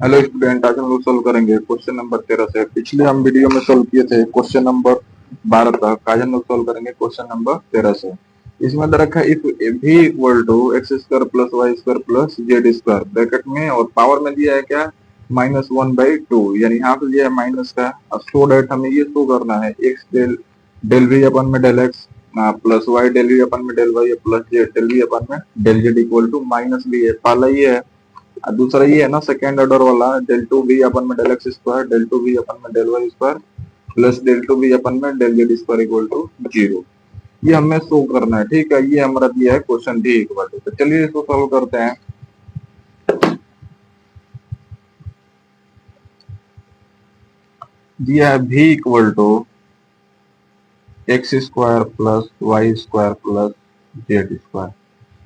Hello student, आज हम लोग सोल्व करेंगे क्वेश्चन नंबर 13 से। पिछले हम वीडियो में सोल्व किए थे क्वेश्चन नंबर 12 तक। आज हम लोग सोल्व करेंगे क्वेश्चन नंबर 13 से। इसमें दे रखा है if v equal to x square plus Y square plus Z square bracket में, और पावर में दिया है क्या, -1/2, यानी यहाँ पे दिया है माइनस का। अब सो डेट हमें ये शो करना है X del del V upon में del X plus Y del V upon में del Y plus Z del V upon में del Z equal to minus B है। पहला ये है, और दूसरा ये है ना सेकेंड ऑर्डर वाला, डेल टू बी अपन में del x square del two B upon में del Y square plus del two B upon में del Z square equal to 0। ये हमें शो करना है, ठीक है। ये हमारा दिया है क्वेश्चन डी इक्वल टू। तो चलिए इसको सॉल्व करते हैं। दिया है v equal to x square plus Y square plus Z square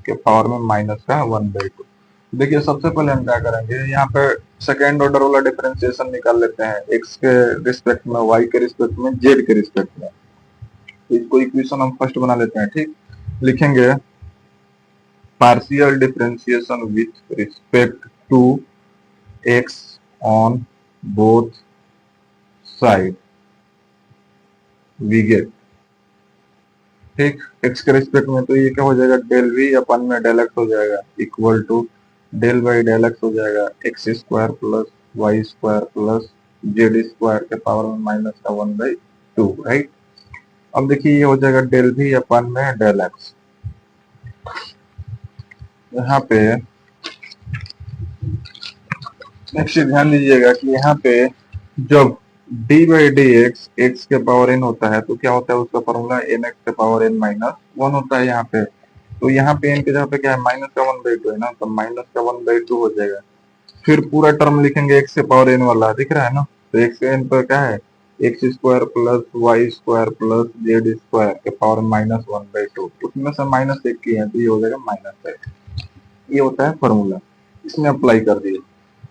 के पावर में माइनस का 1/2। देखिए सबसे पहले हम क्या करेंगे, यहाँ पे सेकेंड ऑर्डर वाला डिफरेंशिएशन निकाल लेते हैं, एक्स के रिस्पेक्ट में, वाई के रिस्पेक्ट में, जेड के रिस्पेक्ट में। तो इसको इक्वेशन हम फर्स्ट बना लेते हैं, ठीक। लिखेंगे partial differentiation with respect to x on both side we get, ठीक। एक्स के रिस्पेक्ट में तो ये क्या हो जाएगा, डेल वी अपन में डेल एक्स हो जाएगा equal to del by del x हो जाएगा x square plus Y square plus Z square के पावर में माइनस का 1/2, राइट। अब देखिए ये हो जाएगा डेल वी अपन में डेल एक्स। यहाँ पे नेक्स्ट ध्यान दीजिएगा कि यहाँ पे जब d by D x x के पावर n होता है तो क्या होता है, उसका फॉर्मूला एन एक्स के पावर n माइनस 1 होता है यहाँ पे। तो यहाँ पे n के जगह पे क्या है, माइनस का 1/2 है ना, तो माइनस का 1/2 हो जाएगा। फिर पूरा टर्म लिखेंगे एक्स के पावर n वाला, दिख रहा है ना। तो एक्स के n पर क्या है, x square plus Y square plus Z square के पावर -1/2, उसमें से माइनस एक की है तो ये हो जाएगा -1। ये होता है फॉर्मूला, इसमें अप्लाई कर दिए।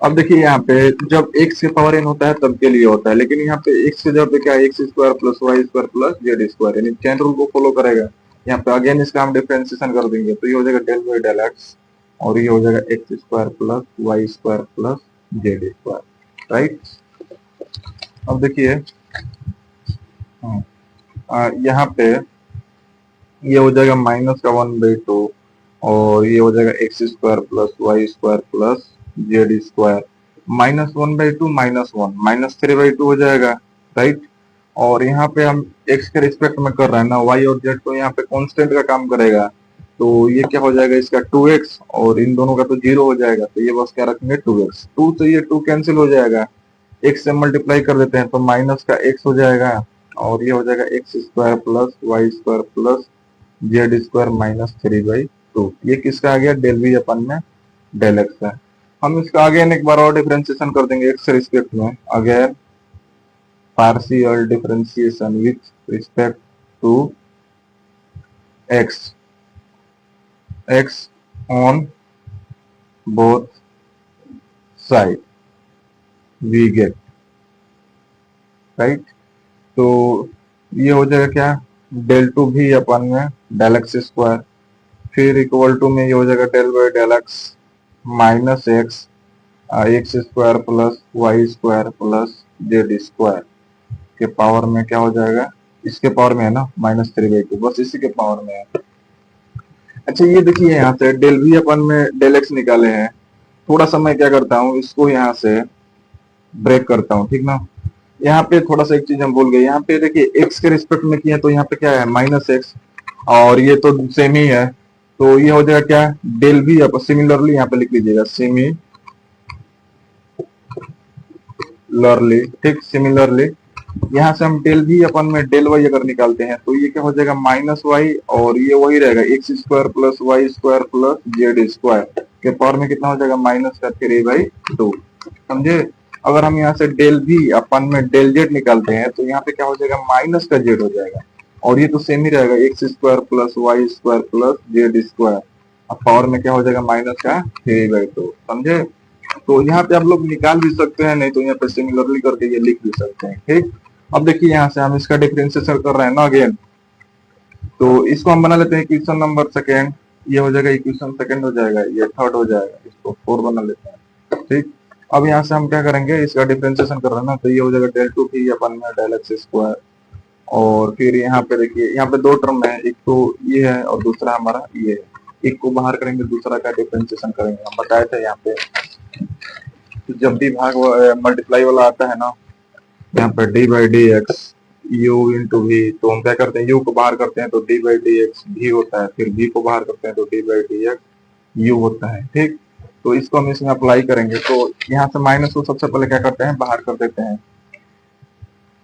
अब देखिए यहाँ पे जब x के पावर n होता है तब के लिए होता है, लेकिन यहाँ पे x के जगह पे क्या है, x square plus Y square plus Z square, यानी चेन रूल को फॉलो करेगा। यहाँ पे अगेन इसका हम डिफरेंशिएशन कर देंगे तो ये हो जाएगा डेल बाई डेल एक्स, और ये हो जाएगा x square plus Y square plus Z square, right. अब देखिए यहाँ पे ये हो जाएगा माइनस का 1/2, और ये हो जाएगा x square plus Y square plus Z square, -1/2 -1 -3/2 हो जाएगा, राइट। और यहाँ पे हम x के रिस्पेक्ट में कर रहे हैं ना, y और z तो यहाँ पे कांस्टेंट का काम करेगा। तो ये क्या हो जाएगा, इसका 2x, और इन दोनों का तो 0 हो जाएगा, तो ये बस क्या रखेंगे 2x। 2 से ये 2 कैंसिल हो जाएगा, x से मल्टीप्लाई कर देते हैं तो माइनस का x हो जाएगा, और ये हो जाएगा x square plus Y square plus Z square -3/2। ये किसका आ गया, डेल वी अपन में डेल एक्स है। हम इसका अगेन एक बार और डिफरेंशिएशन कर देंगे एक्स के रिस्पेक्ट में, again partial differentiation with respect to x x on both side we get, right. तो ये हो जाएगा क्या, डेल टू भी अपन में डेल एक्स स्क्वायर, फिर इक्वल टू में ये हो जाएगा del by del x minus x x square plus Y square plus Z square के पावर में क्या हो जाएगा, इसके पावर में है ना -3/2, बस इसी के पावर में है। अच्छा ये देखिए यहाँ से डेल वी अपन में डेल एक्स निकाले हैं। थोड़ा सा मैं क्या करता हूँ, इसको यहाँ से ब्रेक करता हूँ, ठीक ना। यहाँ पे थोड़ा सा एक चीज हम भूल गए, यहाँ पे देखिए एक्स के रिस्पेक्ट में किया तो यहाँ पे क्या है -x, और ये तो सेम ही है, तो ये हो जाएगा क्या, डेल वी अपन सिमिलरली यहाँ पे लिख लीजिएगा, सिमिलरली, ठीक। सिमिलरली यहाँ से हम डेल वी अपन में डेल वाई अगर निकालते हैं तो ये क्या हो जाएगा -y, और ये वही रहेगा x square plus Y square plus Z square के पावर में कितना हो जाएगा, -3/2, समझे। अगर हम यहाँ से डेल वी अपन में डेल जेड निकालते हैं तो यहाँ पे क्या हो जाएगा, माइनस का जेड हो जाएगा, और ये तो सेम ही रहेगा x square plus Y square plus Z square, अब पावर में क्या हो जाएगा, -3/2, समझे। तो यहाँ पे आप लोग निकाल भी सकते हैं, नहीं तो यहाँ पे सिमिलरली करके ये लिख भी सकते हैं, ठीक। अब देखिए यहाँ से हम इसका डिफरेंशिएशन कर रहे हैं ना अगेन, तो इसको हम बना लेते हैं इक्वेशन नंबर सेकेंड। ये हो जाएगा इक्वेशन सेकेंड हो जाएगा, ये थर्ड हो जाएगा, इसको 4 बना लेते हैं, ठीक। अब यहाँ से हम क्या करेंगे, इसका डिफरेंशिएशन कर रहे हैं ना, तो ये हो जाएगा डेल टू भी अपन में डेल एक्स स्क्वायर। और फिर यहाँ पे देखिए, यहाँ पे दो टर्म है, एक तो ये है और दूसरा हमारा ये है। एक को बाहर करेंगे, दूसरा का डिफरेंशिएशन करेंगे। हम बताए थे यहाँ पे तो जब भी भाग मल्टीप्लाई वाला आता है ना, यहाँ पे d by D x u into v, तो हम क्या करते हैं, यू को बाहर करते हैं तो डी बाई डी एक्स भी होता है, फिर वी को बाहर करते हैं तो D by D x you होता है। ठीक, तो इसको हम इसमें अप्लाई करेंगे। तो यहाँ से माइनस को सबसे पहले क्या करते हैं, बाहर कर देते हैं।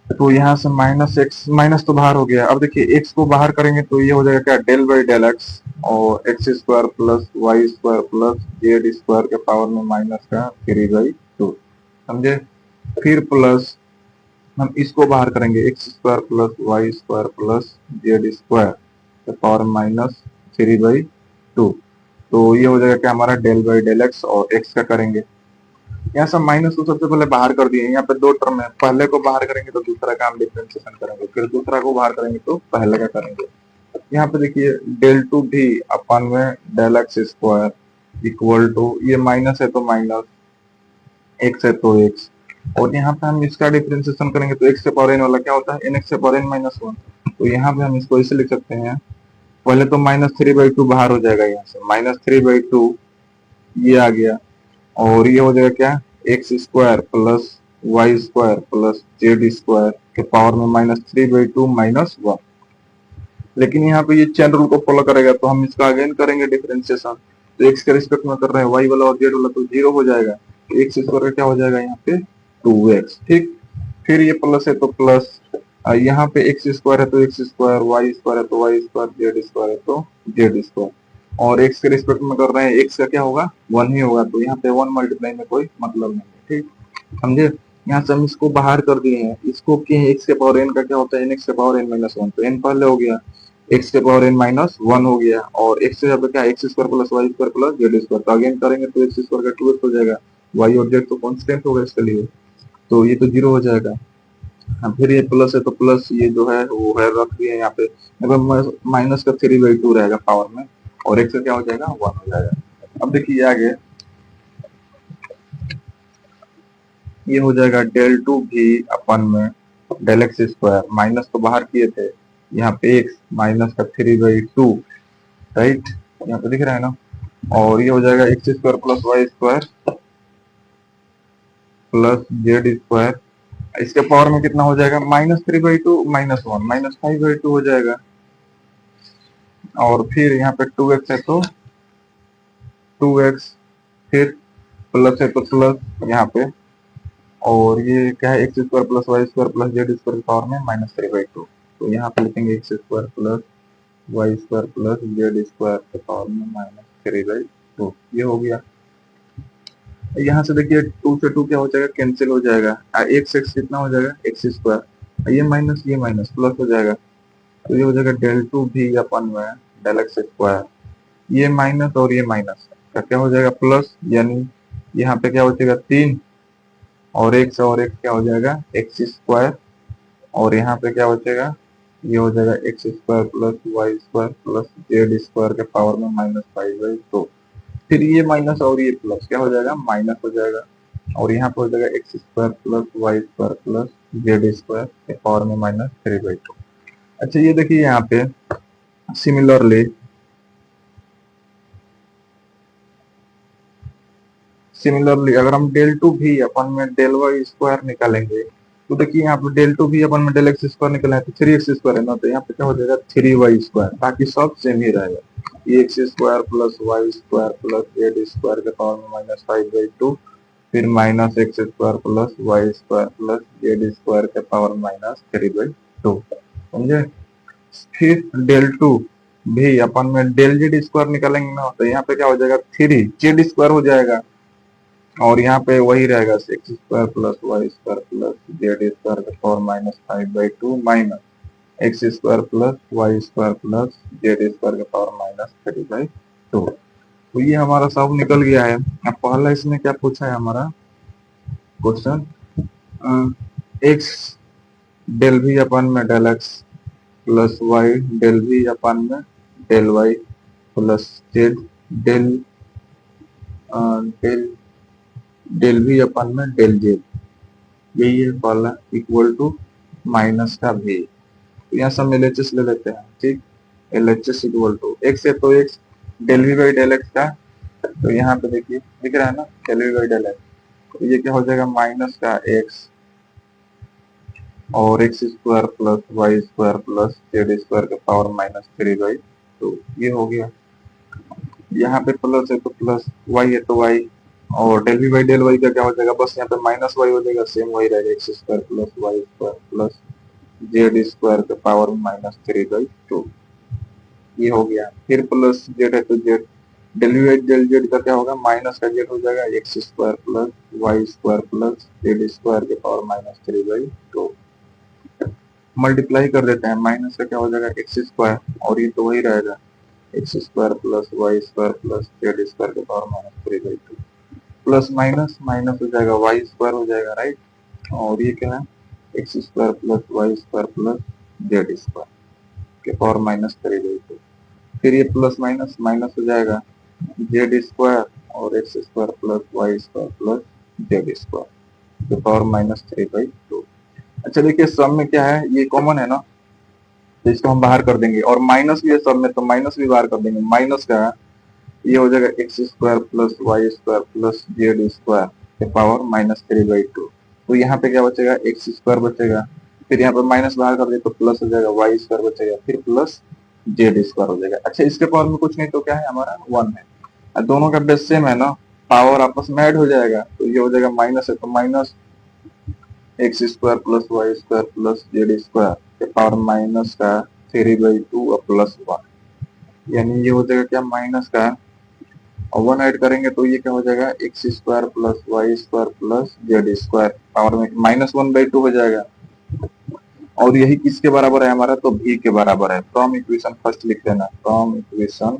तो यहाँ से माइनस एक्स, माइनस तो बाहर हो गया। अब देखिए एक्स को बाहर करेंगे तो ये हो जाएगा क्या, डेल बाई डेल एक्स और x square plus Y square plus Z square के पावर में माइनस का 3/2, समझे। फिर प्लस हम इसको बाहर करेंगे, x square plus Y square plus Z square के पावर माइनस 3/2। तो ये हो जाएगा क्या हमारा, डेल बाई डेल एक्स और एक्स का करेंगे। यहाँ सब माइनस को सबसे पहले बाहर कर दिए। यहाँ पे दो टर्म है, पहले को बाहर करेंगे तो दूसरा का हम डिफरेंशिएशन करेंगे, फिर दूसरा को बाहर करेंगे तो पहले का करेंगे। यहाँ पे देखिए डेल टू भी अपन में del x square equal to, ये माइनस है तो माइनस, एक्स है तो एक्स, और यहाँ पे हम इसका डिफरेंशिएशन करेंगे तो एक्स से पावर एन वाला क्या होता है, एन एक्स से पावर एन माइनस वन। तो यहाँ पे हम इसको ऐसे लिख सकते हैं, पहले तो -3/2 बाहर हो जाएगा, यहाँ से -3/2 ये आ गया, और ये हो जाएगा क्या, x square plus Y square plus Z square के पावर में -3/2 -1। लेकिन यहाँ पे ये चेन रूल को फॉलो करेगा, तो हम इसका अगेन करेंगे डिफरेंशिएशन। तो एक्स के रिस्पेक्ट में कर रहे हैं, वाई वाला और जेड वाला तो जीरो हो जाएगा, तो एक्स स्क्वायर का क्या हो जाएगा यहाँ पे 2x। ठीक, फिर ये प्लस है तो प्लस, यहाँ पे एक्स स्क्वायर है तो एक्स स्क्वायर, वाई स्क्वायर है तो वाई स्क्वायर, जेड स्क्वायर है तो जेड स्क्वायर, और एक्स के रिस्पेक्ट में कर रहे हैं, एक्स का क्या होगा, 1 ही होगा, तो यहाँ पे 1 मल्टीप्लाई में कोई मतलब नहीं है। ठीक, समझे। यहाँ से हम इसको बाहर कर दिए हैं, इसको किए एक्स के पावर एन का क्या होता है, एन एक्स के पावर एन माइनस वन, तो एन पहले हो गया, एक्स के पावर एन माइनस वन हो गया, और एक्स से यहाँ पे क्या, x square plus Y square plus Z square, तो अगेन करेंगे तो एक्स स्क्वायर का 2x हो जाएगा, वाई और जेड तो कॉन्स्टेंट होगा इसके लिए, तो ये तो जीरो हो जाएगा। हाँ, फिर ये प्लस है तो प्लस, ये जो है वो है रख दिए यहाँ पे, माइनस का 3/2 रहेगा पावर में, और एक्स का क्या हो जाएगा, 1 हो जाएगा। अब देखिए आगे ये हो जाएगा डेल टू भी अपन में डेल एक्स स्क्वायर, माइनस तो बाहर किए थे, यहाँ पे एक्स माइनस का 3/2, राइट, यहाँ पे दिख रहा है ना, और ये हो जाएगा x square plus Y square plus Z square, इसके पावर में कितना हो जाएगा, -3/2 -1 -5/2 हो जाएगा, और फिर यहाँ पे 2x है तो 2x, फिर प्लस है तो प्लस यहाँ पे, और ये क्या है, x square plus Y square plus Z square की पावर में -3/2, तो यहाँ पे लिखेंगे x square plus Y square plus Z square के पावर में -3/2, ये हो गया। यहाँ से देखिए 2 से 2 क्या हो जाएगा, कैंसिल हो जाएगा, एक्स एक्स कितना हो जाएगा, एक्स स्क्वायर, ये माइनस प्लस हो जाएगा, तो ये हो जाएगा डेल टू भी अपन में डेल एक्स स्क्वायर, ये माइनस और ये माइनस का क्या हो जाएगा प्लस, यानी यहाँ पे क्या हो जाएगा 3 और एक्स क्या हो जाएगा एक्स स्क्वायर, और यहाँ पे क्या हो जाएगा, ये हो जाएगा x square plus Y square plus Z square के पावर में -5/2, फिर ये माइनस और ये प्लस क्या हो जाएगा, माइनस हो जाएगा, और यहाँ पे हो जाएगा x square plus Y square plus Z square के पावर में -3/2। अच्छा ये देखिए यहाँ पे सिमिलरली अगर हम डेल टू भी अपन में डेल वाई स्क्वायर निकालेंगे, तो देखिए यहाँ पे डेल टू भी अपन में डेल एक्स स्क्वायर निकला है तो 3x स्क्वायर है ना, तो यहाँ पे क्या हो जाएगा 3y स्क्वायर, बाकी सब सेम ही रहेगा, ये x square plus Y square plus Z square के पावर में -5/2, फिर -x square plus Y square plus Z square के पावर -3/2, समझे। फिर डेल टू भी अपन में डेल जेड स्क्वायर निकालेंगे ना, तो यहाँ पे क्या हो जाएगा 3 जेड स्क्वायर हो जाएगा, और यहाँ पे वही रहेगा x square plus Y square plus Z square का power -5/2 minus x square plus Y square plus Z square का पावर -3/2। तो ये हमारा सब निकल गया है। अब पहला इसमें क्या पूछा है हमारा क्वेश्चन, एक्स डेल भी अपन में del X plus Y del भी अपन में del Y plus Z del del del V upon में डेल जेड, यही है फॉर्मूला, इक्वल टू माइनस का भी। तो यहाँ सब एल एच एस ले लेते हैं, ठीक। L H S equal to x है तो x, del v by del x का, तो यहाँ पे देखिए दिख रहा है ना, del v by del x, तो ये क्या हो जाएगा माइनस का एक्स और x square plus Y square plus Z square का पावर माइनस 3 बाई, तो ये हो गया। यहाँ पे प्लस है तो प्लस, वाई है तो वाई, और del v by del Y का क्या हो जाएगा, बस यहाँ पे माइनस वाई हो जाएगा, सेम वाई रहेगा, x square plus Y square plus Z square का पावर माइनस 3/2, ये हो गया। फिर प्लस जेड है तो z, del v by del z का क्या होगा, माइनस का जेड हो जाएगा, x square plus Y square plus Z square के पावर माइनस 3/2, मल्टीप्लाई कर देते हैं, माइनस का क्या हो जाएगा एक्स स्क्वायर, और ये तो वही रहेगा, x square plus Y square plus Z square के power minus 3/2, plus minus minus हो जाएगा, वाई स्क्वायर हो जाएगा, राइट, और ये क्या है, x square plus Y square plus Z square के पावर माइनस 3/2, फिर ये प्लस माइनस माइनस हो जाएगा, जेड स्क्वायर और x square plus Y square plus Z square के पावर माइनस 3/2। अच्छा देखिए सब में क्या है, ये कॉमन है ना, तो इसको हम बाहर कर देंगे, और माइनस भी है सब में तो माइनस भी बाहर कर देंगे, माइनस का ये हो जाएगा x square plus Y square plus Z square के पावर माइनस 3/2, तो यहाँ पे क्या बचेगा, एक्स स्क्वायर बचेगा, फिर यहाँ पे माइनस बाहर कर दे तो प्लस हो जाएगा, वाई स्क्वायर बचेगा, फिर प्लस जेड स्क्वायर हो जाएगा। अच्छा इसके पावर में कुछ नहीं तो क्या है हमारा 1 है, और दोनों का बेस सेम है ना, पावर आपस में ऐड हो जाएगा, तो ये हो जाएगा माइनस है तो minus x square plus Y square plus Z square के पावर माइनस का 3/2 और प्लस 1, यानी ये हो जाएगा क्या, माइनस का, और 1 ऐड करेंगे तो ये क्या हो जाएगा, x square plus Y square plus Z square power में -1/2 हो जाएगा, और यही किसके बराबर है हमारा, तो v के बराबर है। फ्रॉम इक्वेशन फर्स्ट लिख देना, फ्रॉम इक्वेशन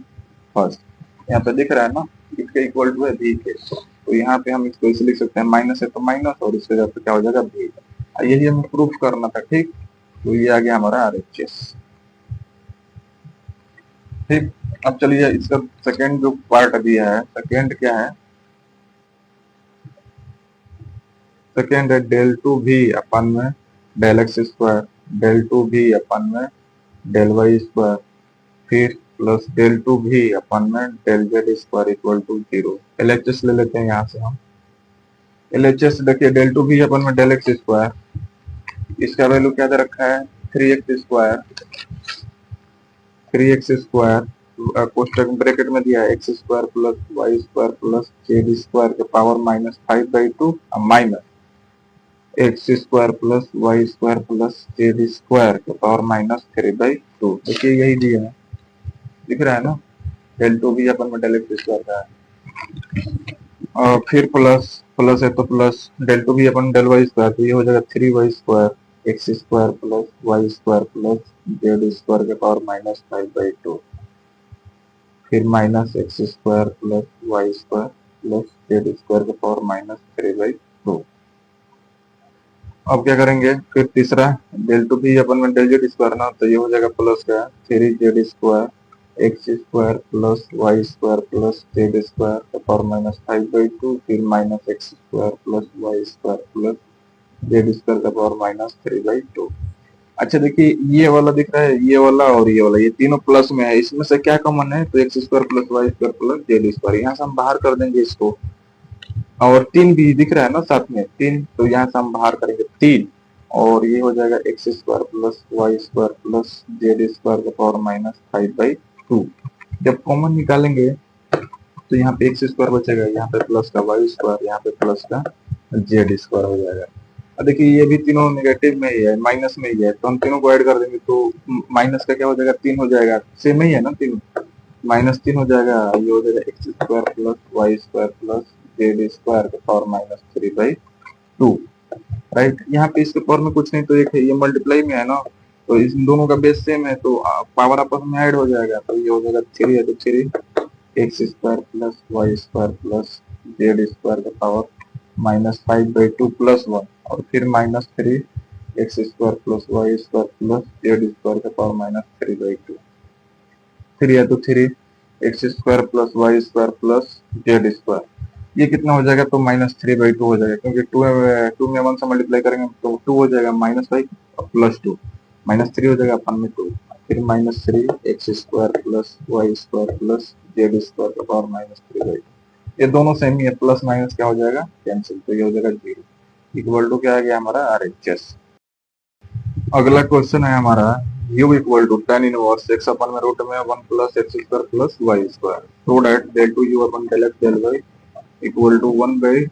फर्स्ट, यहाँ पे दिख रहा है ना, इसके इक्वल टू है v के, तो यहाँ पे हम इसको ऐसे लिख सकते हैं, माइनस है तो माइनस, और इसके जगह पे क्या हो जाएगा v, यही हमें प्रूफ करना था, ठीक। तो ये आ गया हमारा RHS, ठीक। अब चलिए इसका सेकेंड जो पार्ट दिया है, सेकेंड क्या है, सेकेंड है डेल टू भी अपन में del x square, del two v upon में डेल वाई स्क्वायर, फिर plus del two v upon में del Z square equal to 0। LHS ले लेते हैं यहाँ से हम, LHS देखिए डेल टू भी अपन में डेल एक्स स्क्वायर, इसका वैल्यू क्या दे रखा है, 3x square, 3x square कोष्टक bracket में दिया है, x square plus Y square plus Z square के power -5/2 minus x square plus Y square plus Z square के पावर -3/2, देखिए यही दिया है, दिख रहा है ना, डेल टू भी अपन में डेल एक्स स्क्वायर का है, और फिर प्लस, प्लस है तो प्लस डेल टू भी अपन डेल वाई स्क्वायर, तो ये हो जाएगा 3y square x square plus Y square plus Z square के पावर -5/2, फिर minus x square plus Y square plus Z square के पावर -3/2। अब क्या करेंगे, फिर तीसरा डेल टू भी अपन में डेल जेड स्क्वायर ना, तो ये हो जाएगा प्लस का 3z square x square plus Y square plus Z square का पावर -5/2, फिर minus x square plus Y square plus Z square का पावर -3/2। अच्छा देखिए ये वाला दिख रहा है, ये वाला और ये वाला, ये तीनों प्लस में है, इसमें से क्या कॉमन है, तो x square plus Y square plus Z square, यहाँ से हम बाहर कर देंगे इसको, और 3 भी दिख रहा है ना साथ में 3, तो यहाँ से हम बाहर करेंगे 3, और ये हो जाएगा x square plus Y square plus Z square का पावर -5/2। जब कॉमन निकालेंगे तो यहाँ पे एक्स स्क्वायर बचेगा, यहाँ पे प्लस का वाई स्क्वायर, यहाँ पे प्लस का जेड स्क्वायर हो जाएगा। अब देखिए ये भी तीनों नेगेटिव में ही है, माइनस में ही है, तो हम तीनों को ऐड कर देंगे तो माइनस का क्या हो जाएगा, 3 हो जाएगा, सेम ही है ना तीनों, -3 हो जाएगा, ये हो जाएगा x square plus Y square plus Z square का पावर -3/2, राइट। यहाँ पे इसके पावर में कुछ नहीं तो एक है, ये मल्टीप्लाई में है ना, तो इस दोनों का बेस सेम है, तो पावर आपस में ऐड हो जाएगा, तो ये हो जाएगा 3 है तो 3 x square plus Y square plus Z square का पावर -5/2 प्लस 1, और फिर -3 x square plus Y square plus Z square का पावर -3/2, 3 है तो 3 x square plus Y square plus Z square, ये कितना हो जाएगा, तो -3/2 हो जाएगा, क्योंकि टू में 1 से मल्टीप्लाई करेंगे तो 2 हो जाएगा, -5 और +2, -3 हो जाएगा अपन में 2, फिर -3 x² plus y² plus z² का पावर -3/2। ये दोनों सेम ही है, प्लस माइनस क्या हो जाएगा, कैंसिल, तो ये हो जाएगा 0 इक्वल टू क्या आ गया हमारा RHS। अगला क्वेश्चन है हमारा u equal to tan inverse x upon में रूट में 1 plus x² plus y² so that del 2u upon del x del y equal to 1 by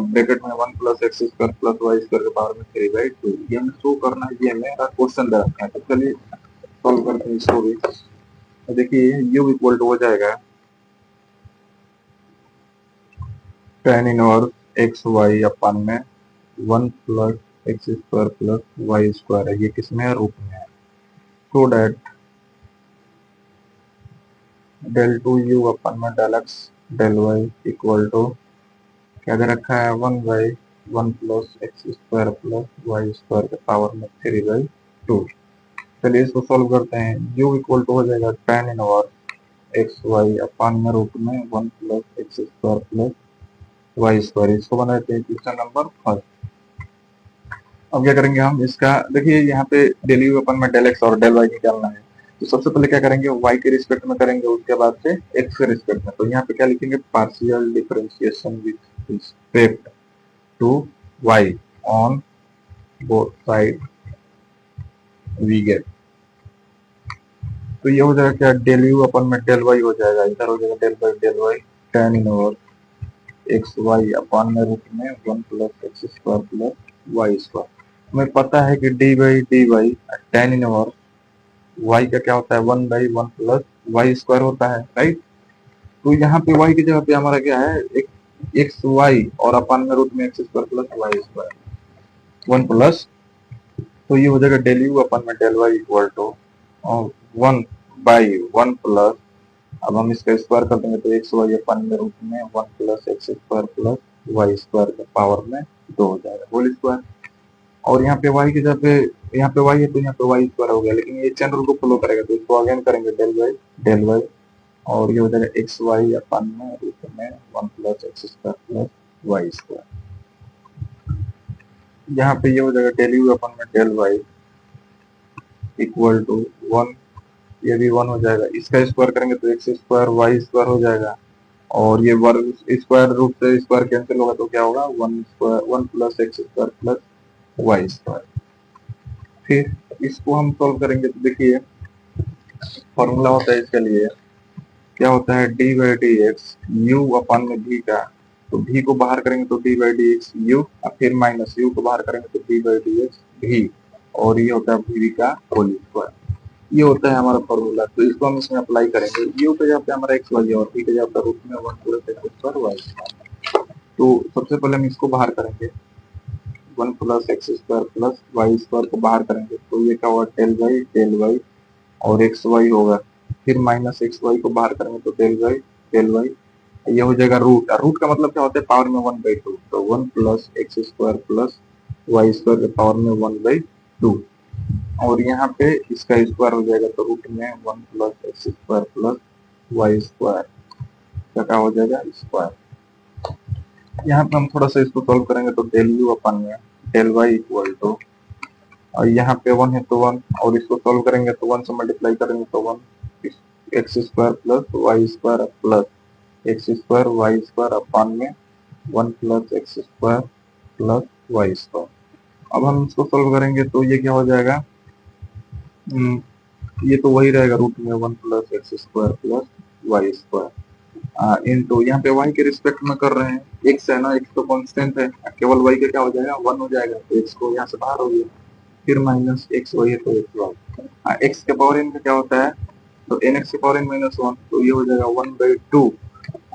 bracket में 1 प्लस x² प्लस y² के power में 3/2। ये हमें show करना है, ये मेरा क्वेश्चन दे रखा है, तो चलिए सॉल्व करते हैं इसको भी। तो देखिए u इक्वल टू हो जाएगा tan इनवर्स xy अपन में 1 प्लस x² प्लस y² है, ये किसमें है, रूट में है, सो डेट del 2u अपन में del x del y equal to क्या दे रखा है, 1 by 1 plus x² plus y² के पावर में 3/2। चलिए इसको सॉल्व करते हैं। u इक्वल टू हो जाएगा tan इनवर्स xy अपन में रूट में 1 प्लस x² प्लस y², इसको बनाते हैं क्वेश्चन नंबर फर्स्ट। अब क्या करेंगे हम इसका, देखिए यहाँ पे डेल यू अपन में डेल एक्स और डेल वाई निकालना है, तो सबसे पहले क्या करेंगे, y के रिस्पेक्ट में करेंगे, उसके बाद से x के रिस्पेक्ट में, तो यहाँ पे क्या लिखेंगे, partial differentiation with respect to y on both side we get. तो ये हो जाएगा क्या, डेल यू अपन में डेल वाई हो जाएगा, इधर हो जाएगा del Y tan inverse X Y upon में रूट में 1 प्लस x² प्लस y²। हमें पता है कि d by d y tan inverse y का क्या होता है, 1/1 प्लस y² होता है, राइट। तो यहाँ पे y की जगह पे हमारा क्या है, एक एक्स वाई और अपन में रूट में x² प्लस y², 1 प्लस, तो ये हो जाएगा डेल यू अपन में del Y equal to 1/1 plus, अब हम इसका स्क्वायर कर देंगे तो एक्स वाई अपन में रूट में 1 प्लस x² प्लस y² के पावर में 2 हो जाएगा, होल स्क्वायर। और यहाँ पे y की जगह पे, यहाँ पे y है तो यहाँ पे y² हो गया, लेकिन ये चेन रूल को फॉलो करेगा, तो इसको अगेन करेंगे डेल वाई और ये हो जाएगा एक्स वाई अपन में रूट में 1 प्लस x² प्लस y²। यहाँ पे ये हो जाएगा डेल यू अपन में डेल वाई इक्वल टू 1, ये भी 1 हो जाएगा, इसका स्क्वायर करेंगे तो x² y² हो जाएगा, और ये वर्ग स्क्वायर रूट से स्क्वायर कैंसिल होगा तो क्या होगा, 1 प्लस x² प्लस y²। फिर इसको हम सॉल्व करेंगे तो देखिए फॉर्मूला होता है इसके लिए, क्या होता है, D by D x U upon में भी का, तो भी को बाहर करेंगे तो D by D x U, और फिर माइनस यू को बाहर करेंगे तो डी बाई डी एक्स भी, और ये होता है भी का होल स्क्वायर। ये होता है हमारा फॉर्मूला, तो इसको हम इसमें अप्लाई करेंगे। यू के जगह पे हमारा एक्स वाई और भी के जगह पे रूट में 1 प्लस x² y²। तो सबसे पहले हम इसको बाहर करेंगे, 1 प्लस x² प्लस y² को बाहर करेंगे तो ये क्या होगा, डेल वाई और एक्स वाई होगा, फिर माइनस एक्स वाई को बाहर करेंगे तो डेल वाई, ये हो जाएगा रूट, रूट का मतलब क्या होता है, पावर में 1/2, तो 1 प्लस x² प्लस y² के पावर में 1/2, और यहाँ पे इसका स्क्वायर हो जाएगा तो रूट में 1 प्लस x² प्लस y² क्या हो जाएगा, स्क्वायर। यहाँ पे हम थोड़ा सा इसको सॉल्व करेंगे तो डेल यू अपन में डेल वाई इक्वल टू, और यहाँ पे 1 है तो 1, और इसको सॉल्व करेंगे तो 1 से मल्टीप्लाई करेंगे तो 1 x² plus y² plus x² y² अपन में 1 प्लस x² प्लस y²। अब हम इसको सॉल्व करेंगे तो ये क्या हो जाएगा, ये तो वही रहेगा, रूट में 1 plus x² plus y² into, यहाँ पे y के रिस्पेक्ट में कर रहे हैं, x है ना, x तो कांस्टेंट है, केवल y का क्या हो जाएगा, 1 हो जाएगा, तो x को यहाँ से बाहर हो गया, फिर माइनस एक्स वाई है तो एक्स वाई, एक्स के पावर एन का क्या होता है, तो एन एक्स के पावर एन माइनस 1, तो ये हो जाएगा 1/2,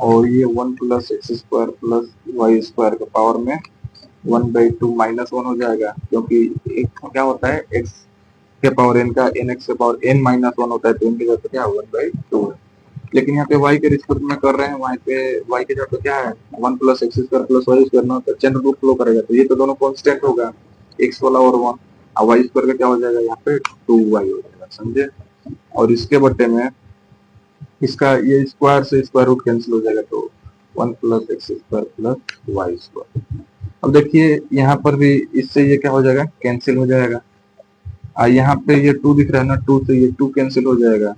और ये 1 प्लस x² प्लस y² के पावर में 1/2 माइनस 1 हो जाएगा, क्योंकि क्या होता है, x के पावर एन का एन एक्स के पावर एन माइनस 1 होता है, तो इनके जगह क्या 1/2 है। लेकिन यहाँ पे y के रिस्पेक्ट में कर रहे हैं, वहाँ पे y के जगह पे क्या है, 1 प्लस x² प्लस y² ना, तो चेन रूल फ्लो करेगा, तो ये तो दोनों कांस्टेंट होगा, x वाला और 1, और y² का क्या हो जाएगा, यहाँ पे 2y हो जाएगा, समझे। और इसके बट्टे में इसका ये स्क्वायर से स्क्वायर रूट कैंसिल हो जाएगा, तो one plus x square plus Y square. अब देखिए यहाँ पर भी इससे ये क्या हो जाएगा, कैंसिल हो जाएगा। यहाँ पे ये 2 दिख रहा है ना, 2 से ये 2 कैंसिल हो जाएगा।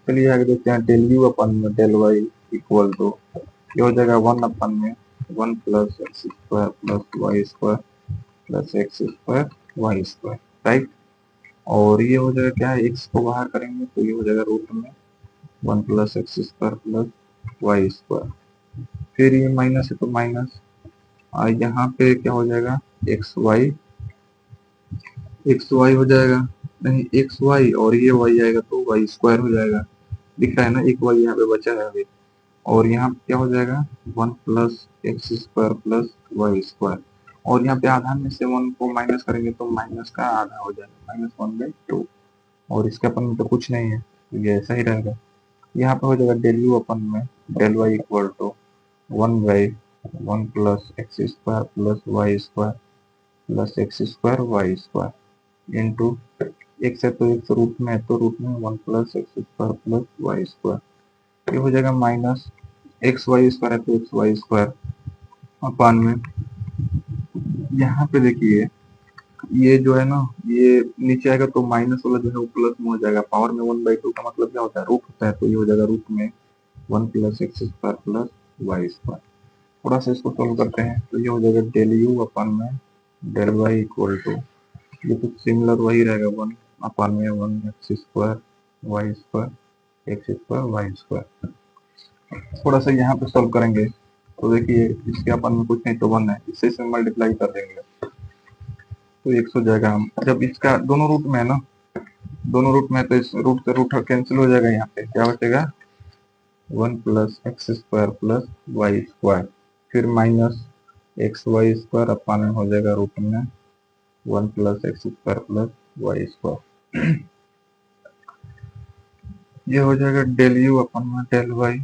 चलिए आगे देखते हैं, डेल यू अपन में डेल वाई इक्वल टू ये हो जाएगा 1 अपन में 1 plus x square plus Y square plus x square Y square, right. और ये हो जाएगा क्या है, एक्स को बाहर करेंगे तो ये हो जाएगा रूट में 1 plus x square plus Y square, फिर ये माइनस है तो माइनस, यहाँ पे क्या हो जाएगा एक्स वाई हो जाएगा, नहीं एक्स वाई और ये वाई आएगा तो वाई स्क्वायर हो जाएगा, दिख रहा है ना, एक वाई यहाँ पे बचा है अभी। और यहाँ पे क्या हो जाएगा 1 plus x square plus Y square, और यहाँ पे आधा में से 1 को माइनस करेंगे तो माइनस का आधा हो जाएगा -1/2, और इसके अपन में तो कुछ नहीं है तो ये ऐसा ही रहेगा। यहाँ पे हो जाएगा डेल यू अपन में del Y equal to 1/1 plus x square plus Y square plus x square Y square into x है तो एक्स रूट में है तो रूट में 1 plus x square plus Y square, ये हो जाएगा माइनस एक्स वाई स्क्वायर है तो एक्स वाई स्क्वायर अपान में, यहाँ पे देखिए ये जो है ना ये नीचे आएगा तो माइनस वाला जो है वो प्लस में हो जाएगा, पावर में 1/2 का मतलब क्या होता है, रूट होता है, तो ये हो जाएगा रूट में 1 plus x square plus Y square. थोड़ा सा इसको सोल्व करते हैं तो ये हो जाएगा डेल यू अपन में डेल वाई इक्वल टू ये तो सिमिलर वही रहेगा 1 अपन में 1 x square Y square x square Y square. थोड़ा सा यहाँ पे सोल्व करेंगे तो देखिए इसके अपन में कुछ नहीं तो 1 है, इससे मल्टीप्लाई कर देंगे तो 1 हो जाएगा। हम जब इसका दोनों रूट में है ना, दोनों रूट में है तो इस रूट से रूट कैंसिल हो जाएगा, यहाँ पे क्या बचेगा 1 plus x square plus Y square, फिर minus x Y square upon में हो जाएगा रूट में 1 plus x square plus Y square. ये हो जाएगा डेल यू अपन में del Y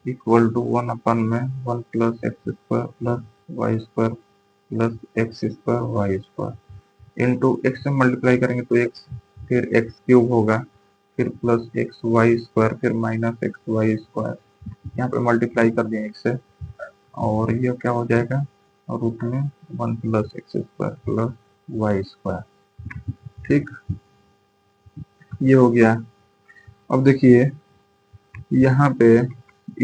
equal to 1 upon में 1 plus x square plus Y square plus x square Y square into X से मल्टीप्लाई करेंगे तो एक्स, फिर एक्स क्यूब होगा, फिर प्लस एक्स वाई स्क्वायर, फिर माइनस एक्स वाई स्क्वायर, यहाँ पे मल्टीप्लाई कर दिए एक्स से, और ये क्या हो जाएगा रूट में 1 plus x square plus Y square, ठीक, ये हो गया। अब देखिए यहाँ पे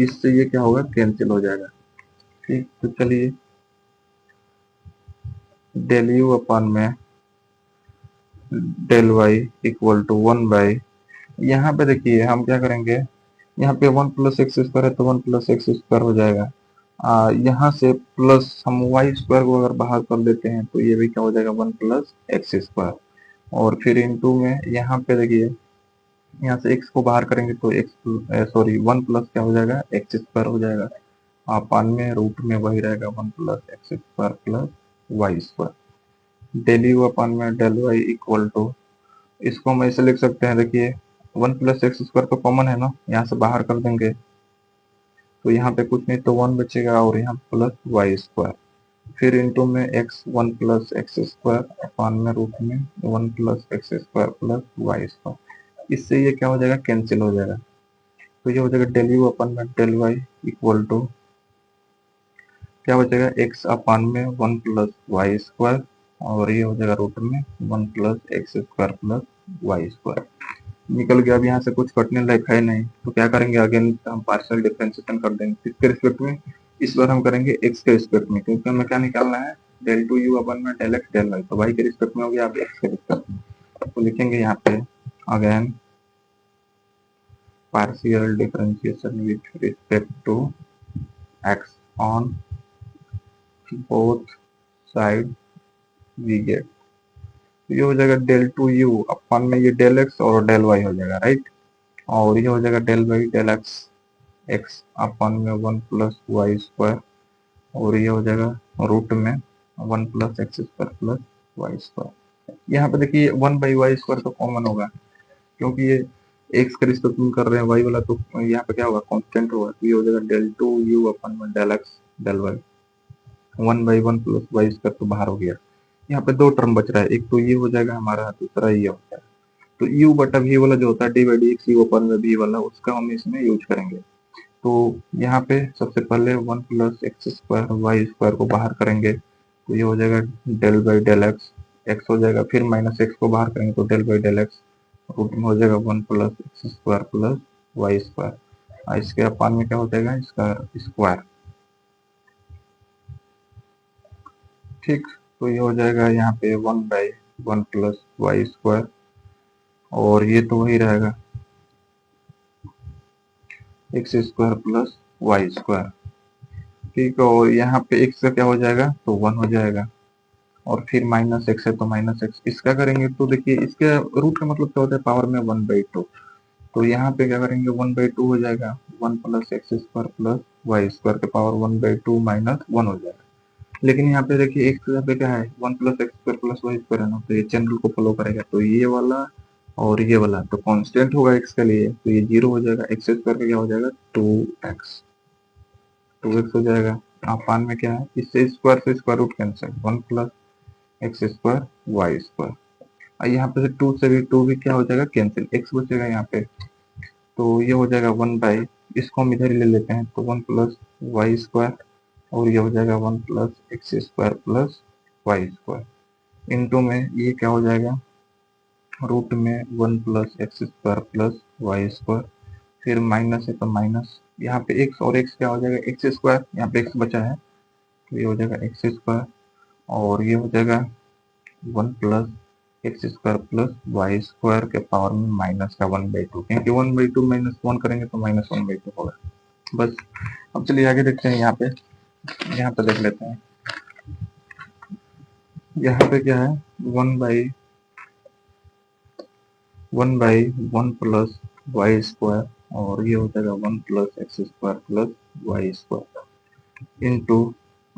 इससे ये क्या होगा कैंसिल हो जाएगा, ठीक। तो चलिए डेल यू अपन में डेल वाई इक्वल टू 1 यहाँ पे देखिए हम क्या करेंगे, यहाँ पे 1 प्लस एक्स स्क्वायर है तो 1 प्लस एक्स स्क्वायर हो जाएगा, यहाँ से प्लस हम वाई स्क्वायर को अगर बाहर कर देते हैं तो ये भी क्या हो जाएगा 1 प्लस एक्स स्क्वायर, और फिर इनटू में यहाँ पे देखिए यहाँ से x को बाहर करेंगे तो x सॉरी 1 प्लस क्या हो जाएगा एक्स स्क्वायर हो जाएगा, अपान में रूट में वही रहेगा 1 plus x square plus Y square. Del U upon में डेल वाई इक्वल टू इसको हम ऐसे लिख सकते हैं, देखिए 1 प्लस एक्स स्क्वायर तो कॉमन है ना, यहाँ से बाहर कर देंगे तो यहाँ पे कुछ नहीं तो 1 बचेगा और यहाँ प्लस वाई स्क्वायर, फिर इनटू में x 1 plus x square upon में रूट में 1 plus x square plus Y square, इससे ये क्या हो जाएगा कैंसिल हो जाएगा, तो ये हो जाएगा डेल यू अपन में डेल वाई इक्वल टू क्या बचेगा x अपान में 1 प्लस वाई स्क्वायर, और ये हो जाएगा रूट में 1 plus x square plus Y square, निकल गया। अब यहाँ से कुछ कटने लायक है नहीं तो क्या करेंगे अगेन हम पार्शियल डिफरेंशिएशन कर देंगे, किसके रिस्पेक्ट में, इस बार हम करेंगे x के रिस्पेक्ट में, क्योंकि हमें क्या निकालना है डेल टू यू अपन में डेल एक्स डेल वाई, तो y के रिस्पेक्ट में हो गया, अब x के रिस्पेक्ट में, तो लिखेंगे यहाँ पे again partial differentiation with respect to x on both side we get, ये हो जाएगा डेल टू यू अपन में ये डेल एक्स और डेल वाई हो जाएगा, राइट, और ये हो जाएगा del Y del x X upon में 1 प्लस वाई स्क्वायर, और ये हो जाएगा रूट में 1 plus x square plus Y square. यहाँ पे देखिए 1/वाई स्क्वायर तो कॉमन होगा, क्योंकि ये एक्स के रिस्पेक्ट में कर रहे हैं, वाई वाला तो यहाँ पे क्या होगा कांस्टेंट होगा, तो ये हो जाएगा डेल टू यू अपन में del x del y, 1/1 plus Y square तो बाहर हो गया, यहाँ पे 2 टर्म बच रहा है, एक तो ये हो जाएगा हमारा, दूसरा ये हो जाएगा, तो यू बटा वी वाला जो होता है D by D x U upon में वी वाला उसका हम इसमें यूज करेंगे, तो यहाँ पे सबसे पहले 1 plus x square Y square को बाहर करेंगे तो ये हो जाएगा del by del x, x हो जाएगा, फिर माइनस एक्स को बाहर करेंगे तो del by del x, root में हो जाएगा 1 plus x square plus Y square, इसके अपान में क्या हो जाएगा इसका स्क्वायर। ठीक, तो ये हो जाएगा यहाँ पे 1 बाई 1 प्लस वाई स्क्वायर, और ये तो वही रहेगा x square plus Y square. ठीक, और यहाँ पे एक्स का क्या हो जाएगा तो 1 हो जाएगा, और फिर माइनस एक्स है तो माइनस एक्स, इसका करेंगे तो देखिए इसके रूट का मतलब क्या होता है पावर में 1/2, तो यहाँ पे क्या करेंगे 1/2 हो जाएगा, 1 plus x square plus Y square के पावर 1/2 माइनस 1 हो जाएगा। लेकिन यहाँ पे देखिए एक्स यहाँ पे क्या है 1 plus x square plus Y square है ना, तो ये चेन रूल को फॉलो करेगा, तो ये वाला और ये वाला तो कांस्टेंट होगा एक्स के लिए, तो ये 0 हो जाएगा, एक्स स्क्वायर का क्या हो जाएगा 2x, 2x हो जाएगा। अपान में क्या है इससे स्क्वायर से square root cancel, 1 plus x square Y square, यहाँ पे से 2 से भी 2 भी क्या हो जाएगा कैंसिल, एक्स बचेगा यहाँ पे, तो ये हो जाएगा 1 बाई, इसको हम इधर ही ले लेते हैं, तो 1 प्लस वाई स्क्वायर, और ये हो जाएगा 1 plus x square plus Y square, into में ये क्या हो जाएगा रूट में 1 plus x square plus Y square, फिर माइनस है तो माइनस, यहाँ पे एक्स और एक्स क्या हो जाएगा एक्स स्क्वायर, यहाँ पे एक्स बचा है तो ये हो जाएगा एक्स स्क्वायर, और ये हो जाएगा 1 plus x square plus Y square के पावर में माइनस का 1/2, क्योंकि 1/2 माइनस 1 करेंगे तो माइनस 1/2 होगा। बस, अब चलिए आगे देखते हैं, यहाँ पे देख लेते हैं, यहाँ पे क्या है 1/1 प्लस वाई स्क्वायर, और ये हो जाएगा 1 plus x square plus Y square, into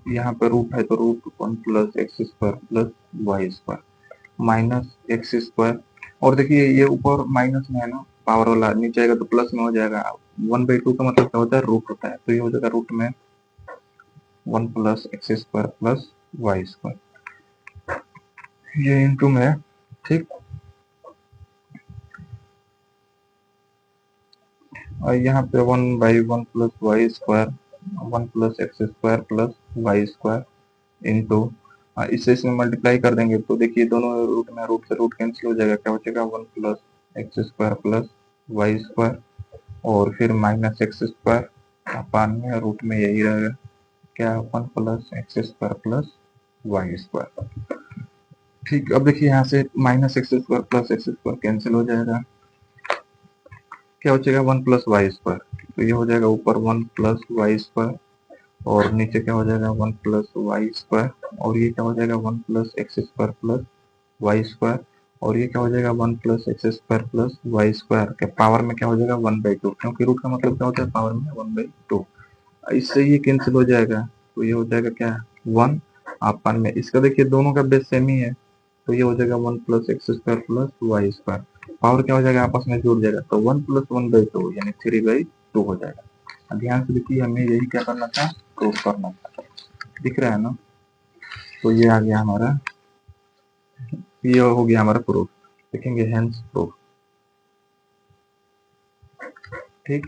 यहाँ पे रूट है तो root 1 plus x square plus Y square minus x square, और देखिए ये ऊपर माइनस में है ना पावर वाला, नीचे आएगा तो प्लस में हो जाएगा, 1/2 का मतलब क्या होता है रूट होता है, तो ये हो जाएगा रूट में 1 plus x square plus Y square, ये इंटू में है। ठीक, और यहाँ पे 1/1 plus Y square 1 plus x square plus Y square into, इससे इसमें मल्टीप्लाई कर देंगे तो देखिए दोनों रूट में रूट से रूट कैंसिल हो जाएगा, क्या हो जाएगा 1 plus x square plus Y square, और फिर माइनस एक्स स्क्वायर अपान में रूट में यही रहेगा क्या 1 plus x square plus Y square. ठीक, अब देखिए यहाँ से minus x square plus x square cancel हो जाएगा, क्या हो जाएगा 1 प्लस वाई स्क्वायर, तो ये हो जाएगा ऊपर 1 प्लस वाई स्क्वायर, और नीचे क्या हो जाएगा 1 प्लस वाई स्क्वायर, और ये क्या हो जाएगा 1 plus x square plus Y square, और ये क्या हो जाएगा 1 plus x square plus Y square के पावर में क्या हो जाएगा 1/2, क्योंकि रूट का मतलब क्या होता है पावर में 1/2, इससे ये कैंसिल हो जाएगा, तो ये हो जाएगा क्या 1 अपान में, इसका देखिए दोनों का बेस सेम ही है, तो ये हो जाएगा 1 plus x square plus Y square, power क्या हो जाएगा आपस में जुड़ जाएगा, तो 1 प्लस 1/2 यानी 3/2 हो जाएगा। ध्यान से देखिए हमें यही क्या करना था प्रूफ करना था, दिख रहा है ना, तो ये आ गया हमारा, ये हो गया हमारा प्रूफ, देखेंगे हेंस प्रूफ। ठीक,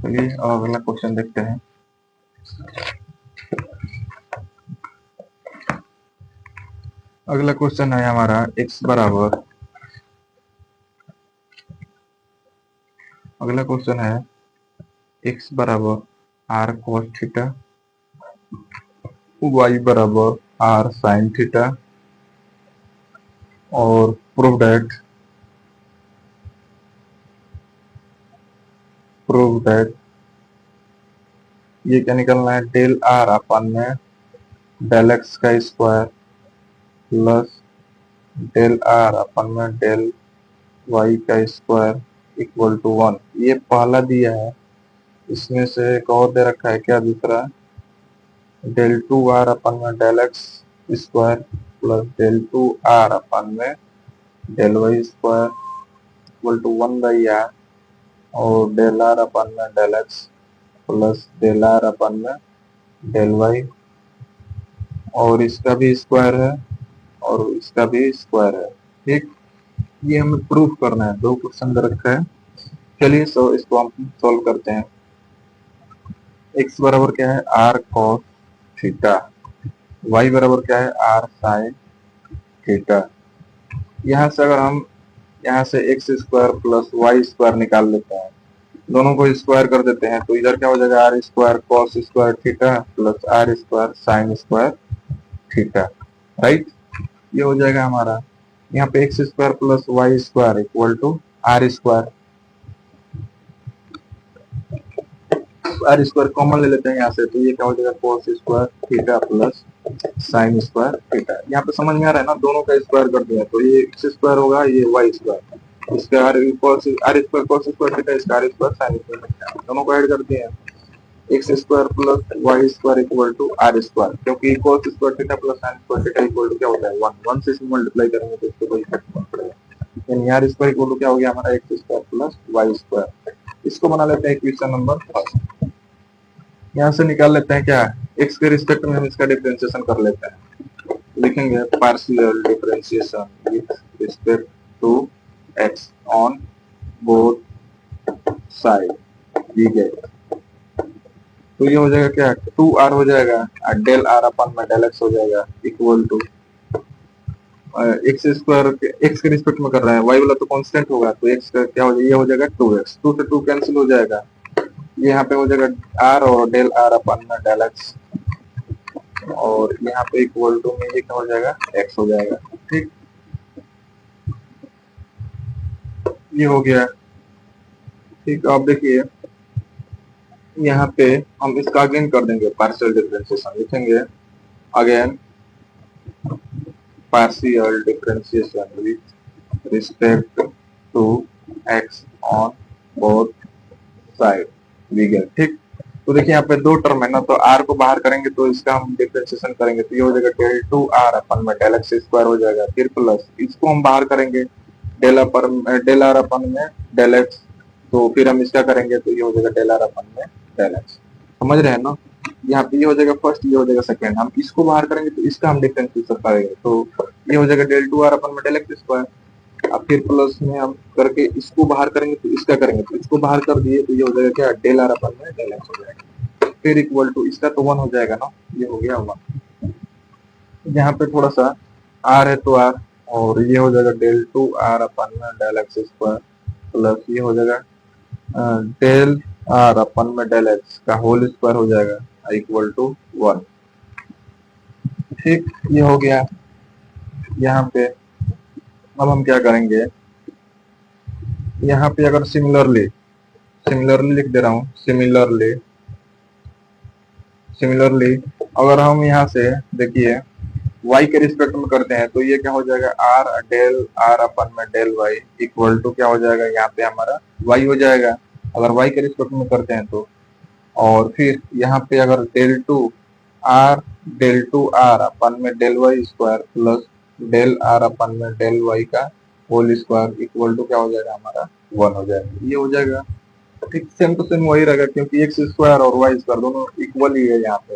चलिए अगला क्वेश्चन देखते हैं। अगला क्वेश्चन है हमारा x बराबर, अगला क्वेश्चन है x बराबर r cos थीटा, y बराबर r sin थीटा, और प्रूव दैट ये क्या निकलना है डेल r अपन में डेल x का square plus del r upon में डेल y का स्क्वायर इक्वल टू 1, ये पहला दिया है, इसमें से एक और दे रखा है क्या दूसरा, डेल 2r अपन में del x square plus del 2r upon में del y square equal to 1/r, और डेल r अपन में del x plus del r upon में डेल y, और इसका भी स्क्वायर है और इसका भी स्क्वायर है। ठीक, ये हमें प्रूफ करना है, दो क्वेश्चन दे रखा है, चलिए इसको हम सॉल्व करते हैं। एक्स बराबर क्या है आर कॉस थीटा, वाई बराबर क्या है आर साइन थीटा। यहाँ से अगर हम यहाँ से x square plus Y square निकाल लेते हैं, दोनों को स्क्वायर कर देते हैं, तो इधर क्या हो जाएगा r square cos square theta plus r square sine square theta, right. ये हो जाएगा हमारा, यहाँ पे x square plus Y square equal to are square, r square common ले लेते हैं यहाँ से, तो ये क्या हो जाएगा cos square theta plus sine square theta. यहाँ पे समझ में आ रहा है ना, दोनों का स्क्वायर कर दिया तो ये एक्स स्क्वायर होगा, ये वाई स्क्वायर, इसका R square cos square theta, इसका आर स्क्वायर साइन स्क्वायर, दोनों को ऐड कर दिए हैं, x square plus Y square equal to are square, क्योंकि cos square theta plus sine square theta equal to क्या होता है वन, वन से इसमें मल्टीप्लाई करेंगे तो इसको कोई इफेक्ट नहीं पड़ेगा, यानी आर स्क्वायर इक्वल टू क्या हो गया हमारा x square plus Y square. इसको बना लेते हैं इक्वेशन नंबर फर्स्ट। यहाँ से निकाल लेते हैं क्या, एक्स के रिस्पेक्ट में हम इसका डिफरेंशिएशन कर लेते हैं, लिखेंगे partial differentiation with respect to x on both side दी गई, तो ये हो जाएगा क्या टू आर हो जाएगा और डेल आर अपन में डेल एक्स हो जाएगा equal to x square, x के रिस्पेक्ट में कर रहा है, वाई वाला तो कांस्टेंट होगा, तो एक्स का क्या हो जाएगा, ये हो जाएगा टू एक्स, टू से टू कैंसिल हो जाएगा, ये यहाँ पे हो जाएगा आर और डेल आर अपन में डेल एक्स, और यहाँ पे इक्वल टू में ये क्या हो जाएगा एक्स हो जाएगा, ठीक। ये हो गया, ठीक। अब देखिए यहाँ पे हम इसका अगेन कर देंगे पार्शियल डिफरेंशिएशन, लिखेंगे again partial differentiation with respect to x on both side दी गई, ठीक। तो देखिए यहाँ पे दो टर्म है ना, तो आर को बाहर करेंगे तो इसका हम डिफरेंशिएशन करेंगे तो ये हो जाएगा डेल टू आर अपन में डेल एक्स स्क्वायर हो जाएगा, फिर प्लस इसको हम बाहर करेंगे डेल आर अपन में डेल एक्स, तो फिर हम इसका करेंगे तो ये हो जाएगा डेल आर अपन में डेल एक्स, समझ रहे हैं ना। यहाँ पे ये हो जाएगा फर्स्ट, ये हो जाएगा सेकंड, हम इसको बाहर करेंगे तो इसका हम डिफरेंशिएशन करेंगे, तो ये हो जाएगा डेल टू आर अपन में डेल एक्स स्क्वायर, अब फिर प्लस में हम करके इसको बाहर करेंगे तो इसका करेंगे, तो इसको बाहर कर दिए तो ये हो जाएगा क्या डेल आर अपन में डेल एक्स हो जाएगा, फिर इक्वल टू इसका तो वन हो जाएगा ना, ये हो गया वन। यहाँ पे थोड़ा सा आर है तो आर, और ये हो जाएगा डेल टू आर अपन में डेल एक्स स्क्वायर प्लस ये हो जाएगा डेल आर अपन में डेल एक्स का होल स्क्वायर हो जाएगा इक्वल टू वन, ठीक। ये हो गया। यहाँ पे अब हम क्या करेंगे, यहाँ पे अगर सिमिलरली लिख दे रहा हूँ, सिमिलरली अगर हम यहाँ से देखिए y के रिस्पेक्ट में करते हैं तो ये क्या हो जाएगा आर डेल आर अपन में डेल y इक्वल टू क्या हो जाएगा, यहाँ पे हमारा y हो जाएगा अगर y के रिस्पेक्ट में करते हैं तो, और फिर यहाँ पे अगर डेल टू आर अपन में del Y square plus del are upon में डेल वाई का होल स्क्वायर इक्वल टू क्या हो जाएगा हमारा वन हो जाएगा, ये हो जाएगा, ठीक। सेम टू सेम वही रहेगा क्योंकि एक्स स्क्वायर और वाई स्क्वायर दोनों इक्वल ही है यहाँ पे,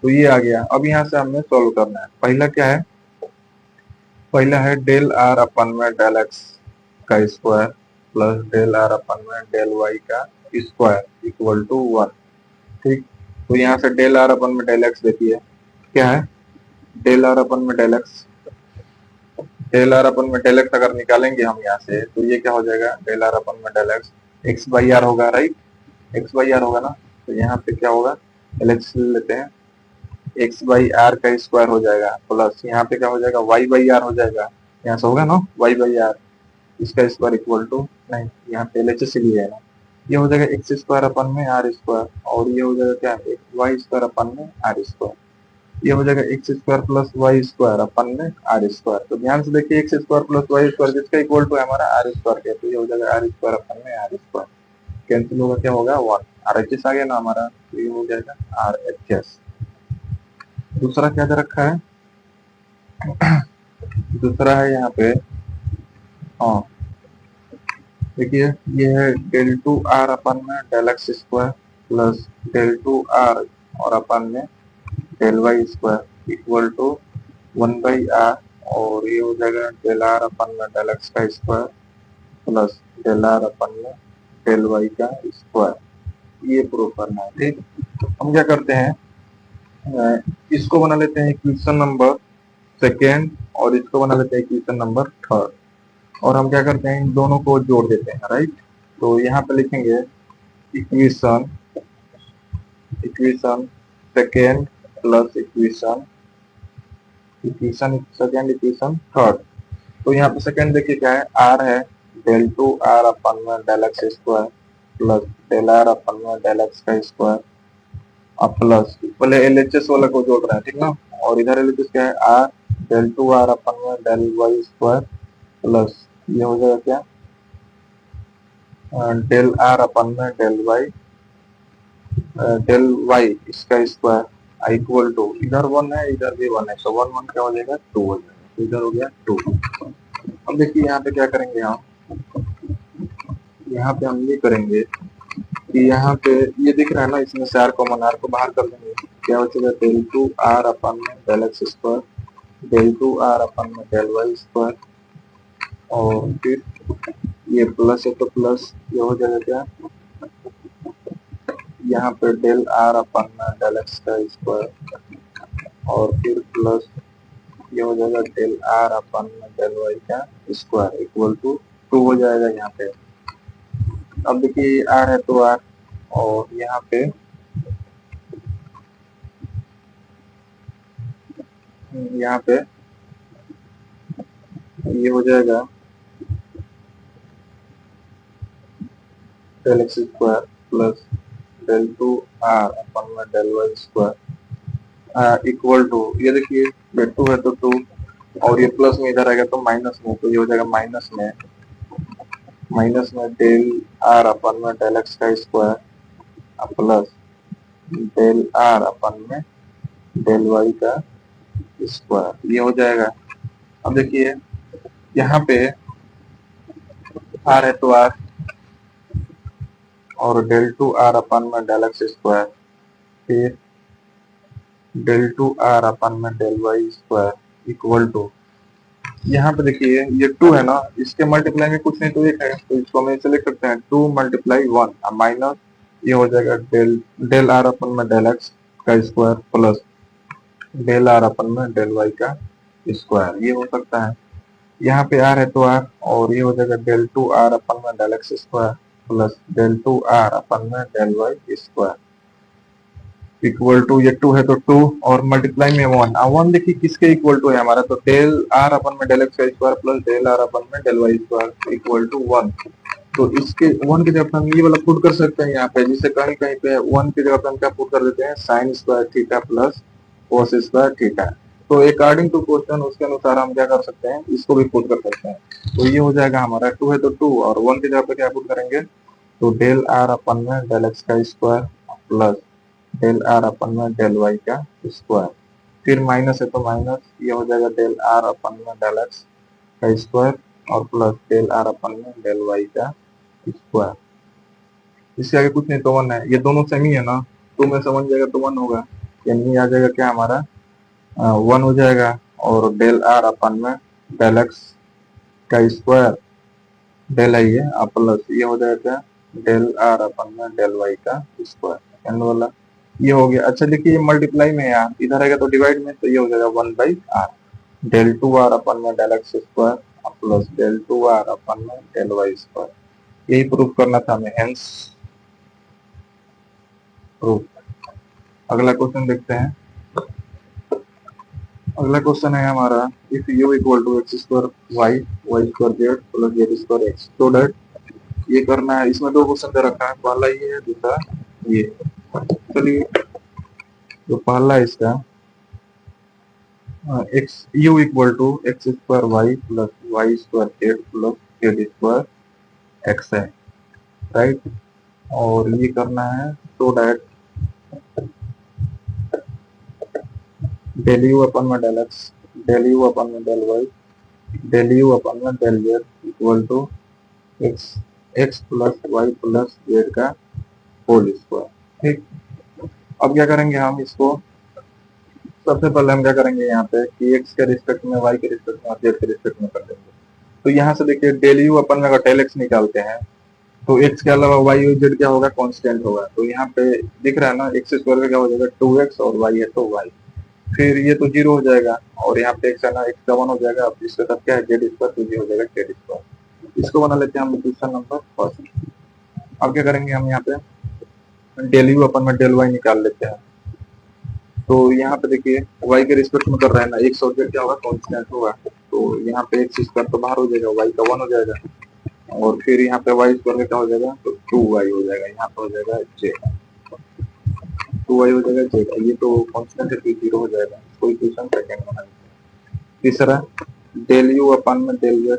तो ये आ गया। अब यहाँ से हमें सॉल्व करना है, पहला क्या है, पहला है डेल आर अपन में डेल एक्स का square plus del are upon में डेल वाई का स्क्वायर इक्वल टू वन, ठीक। तो यहाँ से डेल आर अपन में डेल एक्स देखिए क्या है, डेल आर अपन में डेल एक्स, अगर निकालेंगे हम यहाँ से तो ये क्या हो जाएगा डेल आर अपन में डेल एक्स बाई आर होगा, राइट, एक्स बाई आर होगा ना, तो यहाँ पे क्या होगा एल एक्स ले लेते हैं, एक्स बाई आर का स्क्वायर हो जाएगा प्लस यहाँ पे क्या हो जाएगा वाई बाई आर हो जाएगा, यहाँ से होगा ना वाई बाई आर इसका स्क्वायर इक्वल टू, नहीं यहाँ पे एल एच एस लिए है ना, ये हो जाएगा एक्स स्क्वायर अपन में आर स्क्वायर, और ये हो जाएगा क्या वाई स्क्वायर अपन में आर स्क्वायर, ये हो जाएगा x square plus Y square upon में आर स्क्वायर। तो ध्यान से देखिए x square plus Y square जिसका इक्वल टू है हमारा आर स्क्वायर के, तो ये हो जाएगा आर स्क्वायर अपन में आर स्क्वायर, कैंसिल होगा क्या होगा वन, आर एच एस आ गया ना हमारा, तो ये हो जाएगा आर एच एस। दूसरा क्या दे रखा है, दूसरा है यहाँ पे, हाँ देखिए ये है डेल टू आर अपन में del x square plus del two r और अपन में del Y square equal to one by r, और ये हो जाएगा डेल आर अपन में डेल एक्स का square plus del are upon में डेल वाई का स्क्वायर, ये प्रूव करना है। ठीक, हम क्या करते हैं, इसको बना लेते हैं इक्वेशन नंबर सेकेंड और इसको बना लेते हैं इक्वेशन नंबर थर्ड, और हम क्या करते हैं इन दोनों को जोड़ देते हैं। राइट, तो यहाँ पे लिखेंगे equation equation second plus equation second equation third. तो यहाँ पे सेकेंड देखिए क्या है, आर है डेल टू आर अपन में del x square plus del are upon में डेल एक्स का स्क्वायर, अब प्लस पहले एल एच एस वाला को जोड़ रहे हैं, ठीक ना, और इधर एल एच एस क्या है, are del two are upon में डेल वाई स्क्वायर प्लस ये हो जाएगा क्या, डेल आर अपन में डेल वाई इसका स्क्वायर इक्वल टू, इधर वन है इधर भी वन है, तो वन वन क्या हो जाएगा, टू हो जाएगा, तो इधर हो गया टू। अब देखिए यहाँ पे क्या करेंगे हम, यहाँ पे हम ये करेंगे कि यहाँ पे ये दिख रहा है ना, इसमें से आर कॉमन, आर को बाहर कर देंगे, क्या बचेगा डेल टू आर अपन में del x square del two are upon में डेल वाई स्क्वायर, और फिर ये प्लस है तो प्लस ये हो जाएगा क्या, यहाँ पे डेल आर अपन में डेल एक्स का स्क्वायर और फिर प्लस ये हो जाएगा डेल आर अपन में डेल वाई का स्क्वायर इक्वल टू टू हो जाएगा यहाँ पे। अब देखिए आर है तो आर, और यहाँ पे ये हो जाएगा del x square plus del two are upon में del Y square equal to, ये देखिए टू है तो टू, और ये प्लस में इधर आएगा तो माइनस में, तो ये हो जाएगा माइनस में डेल आर अपन में डेल एक्स का square plus del are upon में डेल वाई का स्क्वायर, ये हो जाएगा। अब देखिए यहाँ पे आर है तो आर, और डेल टू आर अपन में डेल एक्स स्क्वायर, फिर डेल टू आर अपन में del Y square equal to, यहाँ पे देखिए ये टू है ना, इसके मल्टीप्लाई में कुछ नहीं तो एक है, तो इसको हम ऐसे लिख सकते हैं टू मल्टीप्लाई वन माइनस ये हो जाएगा डेल आर अपन में डेल एक्स का square plus del are upon में डेल वाई का स्क्वायर, ये हो सकता है। यहाँ पे आर है तो आर, और ये हो जाएगा डेल टू आर अपन में del x square plus del two are upon में del Y square equal to, ये टू है तो टू और मल्टीप्लाई में वन, वन देखिए किसके इक्वल टू है हमारा, तो डेल आर अपन में डेल एक्स का square plus del are upon में del Y square equal to one. तो इसके वन की जगह हम ये वाला पुट कर सकते हैं यहाँ पे, जिससे कहीं कहीं पे वन की जगह हम क्या पुट कर देते हैं, sign square theta plus cos square theta. तो अकॉर्डिंग टू क्वेश्चन उसके अनुसार हम क्या कर सकते हैं, इसको भी पुट कर सकते हैं। तो ये हो जाएगा हमारा टू है तो टू, और वन की जगह पे क्या पुट करेंगे, तो डेल आर अपन में डेल एक्स का square plus del are upon में डेल वाई का स्क्वायर, फिर माइनस है तो माइनस ये हो जाएगा डेल आर अपन में डेल एक्स का स्क्वायर और प्लस डेल आर अपन में डेल वाई का स्क्वायर, इसके आगे कुछ नहीं तो वन है, ये दोनों सेम ही है ना, टू में से वन जाएगा तो वन होगा, यानी आ जाएगा क्या हमारा वन हो जाएगा, और डेल आर अपन में डेल एक्स का स्क्वायर डेल आई है प्लस ये हो जाएगा क्या, डेल आर अपन में डेल वाई का स्क्वायर एंड वाला, ये हो गया। अच्छा देखिए ये मल्टीप्लाई में है, इधर आएगा तो डिवाइड में, तो ये हो जाएगा one by R, del two are upon में del x square plus del two are upon में डेल वाई स्क्वायर, यही प्रूफ करना था हमें, हेंस प्रूफ। अगला क्वेश्चन देखते हैं। अगला क्वेश्चन है हमारा, if u equal to x square y y square z plus Z square x, तो डेट ये करना है। इसमें दो क्वेश्चन दे रखा है, पहला ये है दूसरा ये। चलिए तो पहला इसका x u equal to x square y plus Y square z plus Z square x है, राइट। और ये करना है तो डेट डेल यू अपन में del x del you upon में del Y del you upon में del Z equal to x x plus y plus z का होल स्क्वायर, ठीक। अब क्या करेंगे हम इसको, सबसे पहले हम क्या करेंगे यहाँ पे कि एक्स के रिस्पेक्ट में वाई के रिस्पेक्ट में और जेड के रिस्पेक्ट में कर देंगे। तो यहाँ से देखिए डेल यू अपन में अगर डेल एक्स निकालते हैं तो एक्स के अलावा वाई और जेड क्या होगा, कांस्टेंट होगा। तो यहाँ पे दिख रहा है ना, एक्स स्क्वायर का क्या हो जाएगा 2x और वाई है तो वाई, फिर ये तो जीरो हो जाएगा और यहाँ पे एक्स है ना, एक्स का 1 हो जाएगा। अब इसके साथ क्या है जेड स्क्वायर, तो ये हो जाएगा जेड स्क्वायर। इसको बना लेते हैं हम क्वेश्चन नंबर फर्स्ट। अब क्या करेंगे हम यहाँ पे डेल यू अपन में डेल वाई निकाल लेते हैं। तो यहाँ पे देखिए y के रिस्पेक्ट में कर रहा है ना, एक्स और जेड क्या होगा कांस्टेंट होगा। तो यहाँ पे एक्स स्क्वायर तो बाहर हो जाएगा, y का 1 हो जाएगा और फिर यहाँ पे वाई स्क्वायर में क्या हो जाएगा, तो 2y हो जाएगा। यहाँ पे हो जाएगा जेड, 2y हो जाएगा जेड। ये तो कांस्टेंट है तो जीरो हो जाएगा। कोई क्वेश्चन सेकंड बना लेते हैं। तीसरा डेल यू अपन में डेल जेड,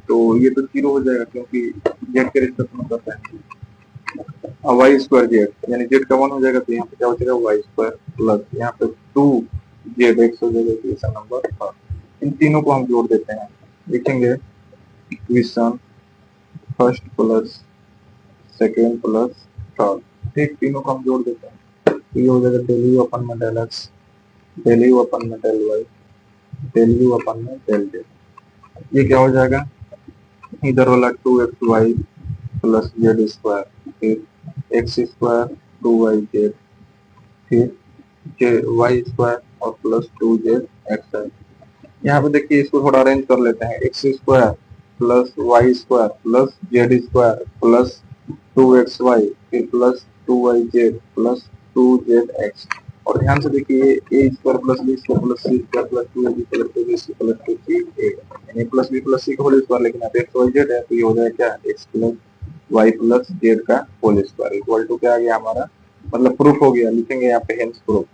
तो ये तो जीरो हो जाएगा क्योंकि जेड के रिस्पेक्ट में करता है। अब वाई स्क्वायर जेड यानी जेड का 1 हो जाएगा, तो यहाँ पे क्या हो जाएगा वाई स्क्वायर प्लस यहाँ पे 2 जेड एक्स हो जाएगा इक्वेशन नंबर 1। इन तीनों को हम जोड़ देते हैं, लिखेंगे equation first plus second plus third. ठीक, तीनों को हम जोड़ देते हैं तो ये हो जाएगा डेल यू अपन में del x, del you upon में del Y, del you upon में डेल जेड। ये क्या हो जाएगा, इधर वाला 2xy प्लस जेड स्क्वायर, फिर एक्स स्क्वायर 2yz, फिर वाई स्क्वायर और प्लस 2z एक्स है। यहाँ पे देखिए इसको थोड़ा अरेंज कर लेते हैं, x square plus Y square plus Z square plus 2xy फिर प्लस 2yz प्लस 2zx। और ध्यान से देखिए A square plus B square plus C square plus 2ab plus 2bc plus 2ca, यानी प्लस बी प्लस सी का whole square, लेकिन यहाँ पे एक्स वाई जेड है तो ये हो जाएगा क्या, x plus y plus z का होल स्क्वायर इक्वल टू क्या आ गया हमारा, मतलब प्रूफ हो गया। लिखेंगे यहाँ पे हेंस प्रूफ।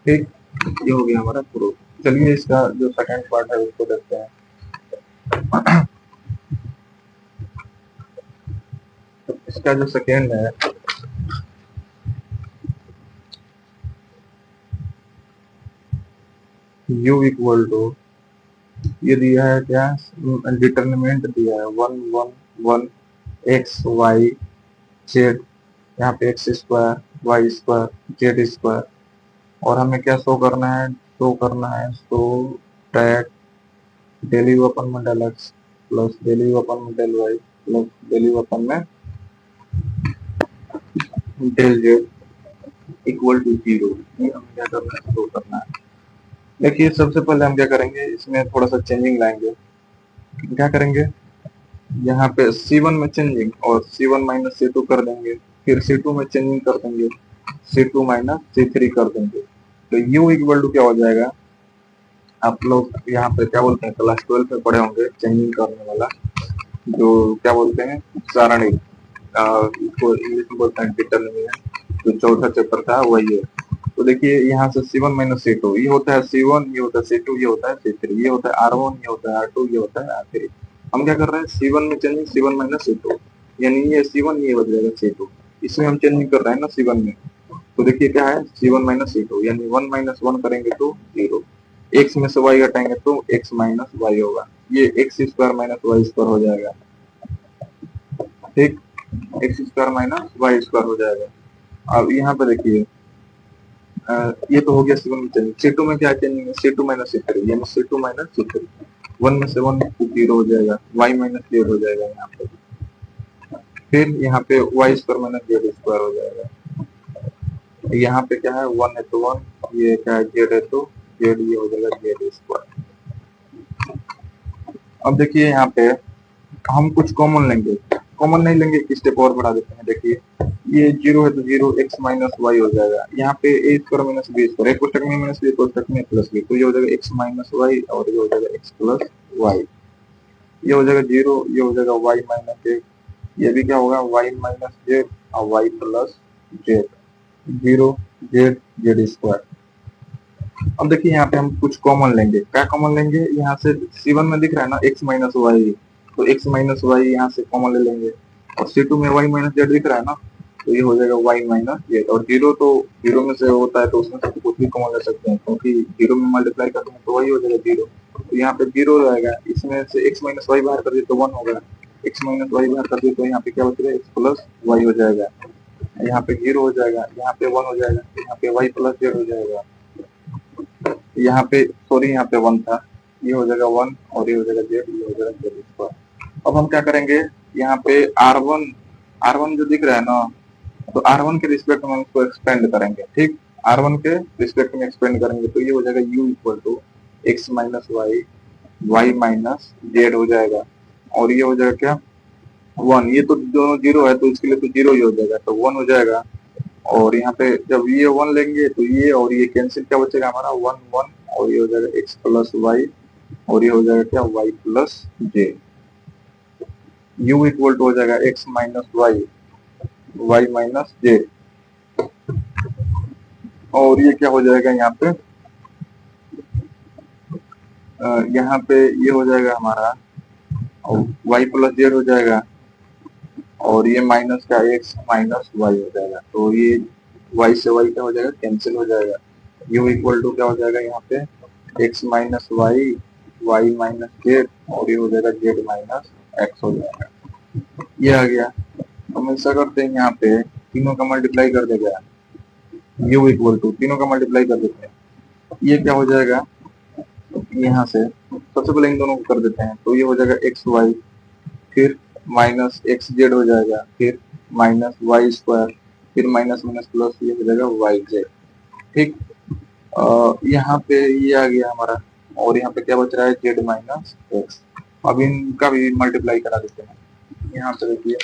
ठीक, ये हो गया हमारा प्रूफ। चलिए इसका जो सेकंड पार्ट है उसको देखते हैं। तो इसका जो सेकंड है, u इक्वल टू, ये दिया है क्या, डिटरमिनेंट दिया है 1 1 1 एक्स वाई जेड, यहाँ पे x square Y square Z square, और हमें क्या शो करना है, show that del you upon में del X plus del you upon में del Y plus del you upon में del Z equal to zero. हमें क्या करना है, शो करना है। देखिए सबसे पहले हम क्या करेंगे, इसमें थोड़ा सा चेंजिंग लाएंगे। क्या करेंगे, यहाँ पे C1 में चेंजिंग और C1 माइनस C2 कर देंगे, फिर C2 में चेंजिंग कर देंगे, C2 माइनस C3 कर देंगे। तो U इक्वल टू क्या हो जाएगा, आप लोग यहाँ पे क्या बोलते हैं, क्लास 12 में पढ़े होंगे चेंजिंग करने वाला, जो क्या बोलते हैं सारणी, इसको इंग्लिश में बोलते हैं डिटरमिनेंट, जो चौथा चैप्टर था वही है। तो देखिए यहाँ से C1 माइनस C2, ये होता है C1, ये होता है C2, ये होता है C3, ये होता है R1, ये होता है R2, ये होता है R3। हम क्या कर रहे हैं, C1 में चेंजिंग C1 माइनस C2, यानी ये C1 ये हो जाएगा C2, इसमें हम चेंजिंग कर रहे हैं ना C1 में। तो देखिए क्या है C1 माइनस C2, यानी 1 माइनस 1 करेंगे तो 0, x में से y घटाएंगे तो x माइनस y होगा, ये x square minus y square हो जाएगा। ठीक, x square minus y square हो जाएगा। अब यहाँ पे देखिए ये तो हो गया C1 में चेंजिंग, C2 में क्या चेंजिंग है, C2 माइनस C3, यानी C2 माइनस C3, 1 में से 1 0 हो जाएगा, y माइनस जेड हो जाएगा यहाँ पे, फिर यहाँ पे y square minus z square हो जाएगा। यहाँ पे क्या है 1 है तो 1, ये क्या है जेड है तो जेड, ये हो जाएगा जेड स्क्वायर। अब देखिए यहाँ पे हम कुछ कॉमन लेंगे, कॉमन नहीं लेंगे, एक स्टेप और बढ़ा देते हैं। देखिए ये 0 है तो 0 एक्स माइनस वाई हो जाएगा, यहाँ पे ए स्क्वायर माइनस बी स्क्वायर, एक कोष्टक में माइनस बी कोष्टक में प्लस बी, तो ये हो जाएगा एक्स माइनस वाई और ये हो जाएगा एक्स प्लस वाई, ये हो जाएगा 0, ये हो जाएगा वाई माइनस एक, ये भी क्या होगा वाई माइनस जेड और y plus z, 0 z z square. अब देखिए यहाँ पे हम कुछ कॉमन लेंगे, क्या कॉमन लेंगे, यहाँ से C1 में दिख रहा है ना x माइनस वाई, तो x माइनस वाई यहाँ से कॉमन ले लेंगे, और C2 में y माइनस जेड दिख रहा है ना, तो ये हो जाएगा y माइनस जेड, और 0 तो 0 में से होता है तो उसमें से कुछ भी कॉमन ले सकते हैं, क्योंकि 0 में मल्टीप्लाई करते हैं तो वही हो जाएगा 0, तो यहाँ पे 0 रहेगा, इसमें से x माइनस वाई बाहर कर दिए तो 1 होगा, x माइनस वाई बाहर कर दिए तो यहाँ पे क्या बचेगा x प्लस वाई हो जाएगा, यहाँ पे 0 हो जाएगा, यहाँ पे 1 हो जाएगा, यहाँ पे y प्लस जेड हो जाएगा, यहाँ पे सॉरी यहाँ पे 1 था, ये हो जाएगा 1 और ये हो जाएगा जेड, ये हो जाएगा जेड स्क्वायर। अब हम क्या करेंगे, यहाँ पे आर वन जो दिख रहा है ना, तो R1 के रिस्पेक्ट में हम इसको एक्सपेंड करेंगे, ठीक। R1 के रिस्पेक्ट में एक्सपेंड करेंगे तो ये हो जाएगा u equal to x minus y minus z हो जाएगा। और ये हो जाएगा क्या, 1, ये तो दोनों जीरो है तो इसके लिए तो जीरो ही हो जाएगा, तो 1 हो जाएगा। और यहाँ पे जब ये 1 लेंगे तो ये और ये कैंसिल, क्या बचेगा हमारा 1 1, और ये हो जाएगा x प्लस वाई, और ये हो जाएगा क्या y plus z. u equal to हो जाएगा x minus y minus z. और ये क्या हो जाएगा यहाँ पे ये हो जाएगा हमारा y प्लस जेड हो जाएगा, और ये माइनस का x माइनस वाई हो जाएगा, तो ये y से y क्या हो जाएगा, कैंसिल हो जाएगा। u इक्वल टू क्या हो जाएगा यहाँ पे x minus y minus z, और ये हो जाएगा z माइनस एक्स हो जाएगा। ये आ गया। हम ऐसा करते हैं, यहाँ पे तीनों का मल्टीप्लाई कर देगा, u इक्वल टू तीनों का मल्टीप्लाई कर देते हैं, ये क्या हो जाएगा, यहाँ से सबसे पहले इन दोनों को कर देते हैं, तो ये हो जाएगा एक्स वाई, फिर माइनस एक्स जेड हो जाएगा, फिर माइनस वाई स्क्वायर, फिर माइनस माइनस प्लस, ये हो जाएगा वाई जेड, ठीक। यहाँ पे ये आ गया हमारा, और यहाँ पे क्या बच रहा है, जेड माइनस एक्स। अब इनका भी मल्टीप्लाई करा देते हैं, यहाँ पे देखिए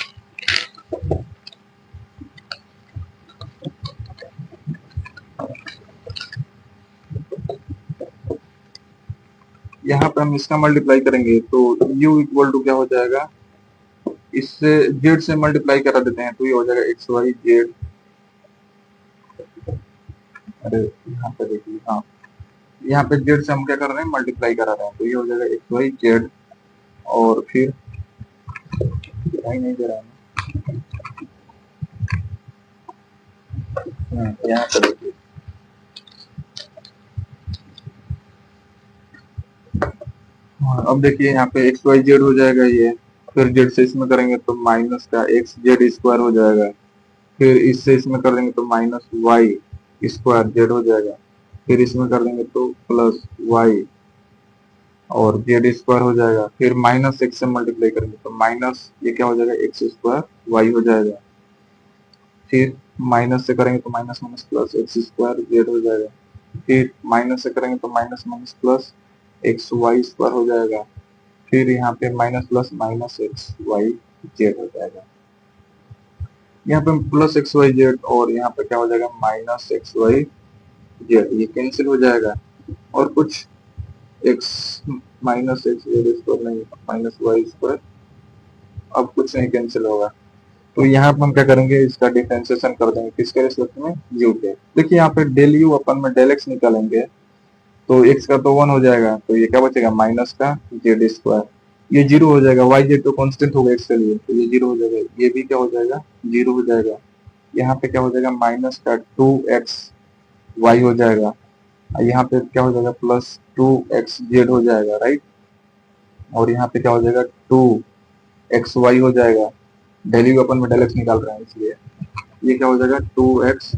यहाँ पे हम इसका मल्टीप्लाई करेंगे तो u इक्वल टू क्या हो जाएगा, इससे जेड से मल्टीप्लाई करा देते हैं तो ये हो जाएगा एक्स वाई जेड। अरे यहाँ पे देखिए, हाँ यहाँ पे जेड से हम क्या कर रहे हैं, मल्टीप्लाई करा रहे हैं, तो ये हो जाएगा एक्स वाई जेड, और फिर नहीं दे रहा है यहाँ पे देखिए, अब देखिए यहाँ पे एक्स वाई जेड हो जाएगा ये, फिर जेड से इसमें करेंगे तो माइनस का एक्स जेड स्क्वायर हो जाएगा, फिर इससे इसमें कर देंगे तो माइनस वाई स्क्वायर जेड हो जाएगा, फिर इसमें कर देंगे तो प्लस वाई और जेड स्क्वायर हो जाएगा, फिर माइनस एक्स से मल्टीप्लाई करेंगे तो माइनस ये क्या हो जाएगा, एक्स स्क्वायर वाई हो जाएगा, फिर माइनस से करेंगे तो minus minus plus x square z हो जाएगा, फिर माइनस से करेंगे तो minus minus plus x Y square हो जाएगा, फिर यहाँ पे minus plus minus x y z हो जाएगा। यहाँ पे प्लस एक्स वाई जेड और यहाँ पे क्या हो जाएगा, माइनस एक्स वाई जेड, ये कैंसिल हो जाएगा, और कुछ x minus x Z square नहीं, माइनस वाई स्क्वायर, अब कुछ नहीं कैंसिल होगा। तो यहाँ पे हम क्या करेंगे, इसका डिफरेंशिएशन कर देंगे, किसके रिस्पेक्ट में, यू के। देखिए यहाँ पे डेल यू अपन में डेल एक्स निकालेंगे तो एक्स का तो 1 हो जाएगा, तो ये क्या बचेगा, माइनस का जेड स्क्वायर, ये जीरो हो जाएगा, वाई जेड तो कांस्टेंट होगा एक्स के लिए, तो ये जीरो हो जाएगा, ये भी क्या हो जाएगा, जीरो हो जाएगा। यहाँ पे क्या हो जाएगा, माइनस का 2x वाई हो जाएगा, यहाँ पे क्या हो जाएगा, प्लस 2x जेड हो जाएगा, राइट। और यहाँ पे क्या हो जाएगा, 2x वाई हो जाएगा, डेली अपन में डेल एक्स निकाल रहे हैं इसलिए ये क्या हो जाएगा, 2x,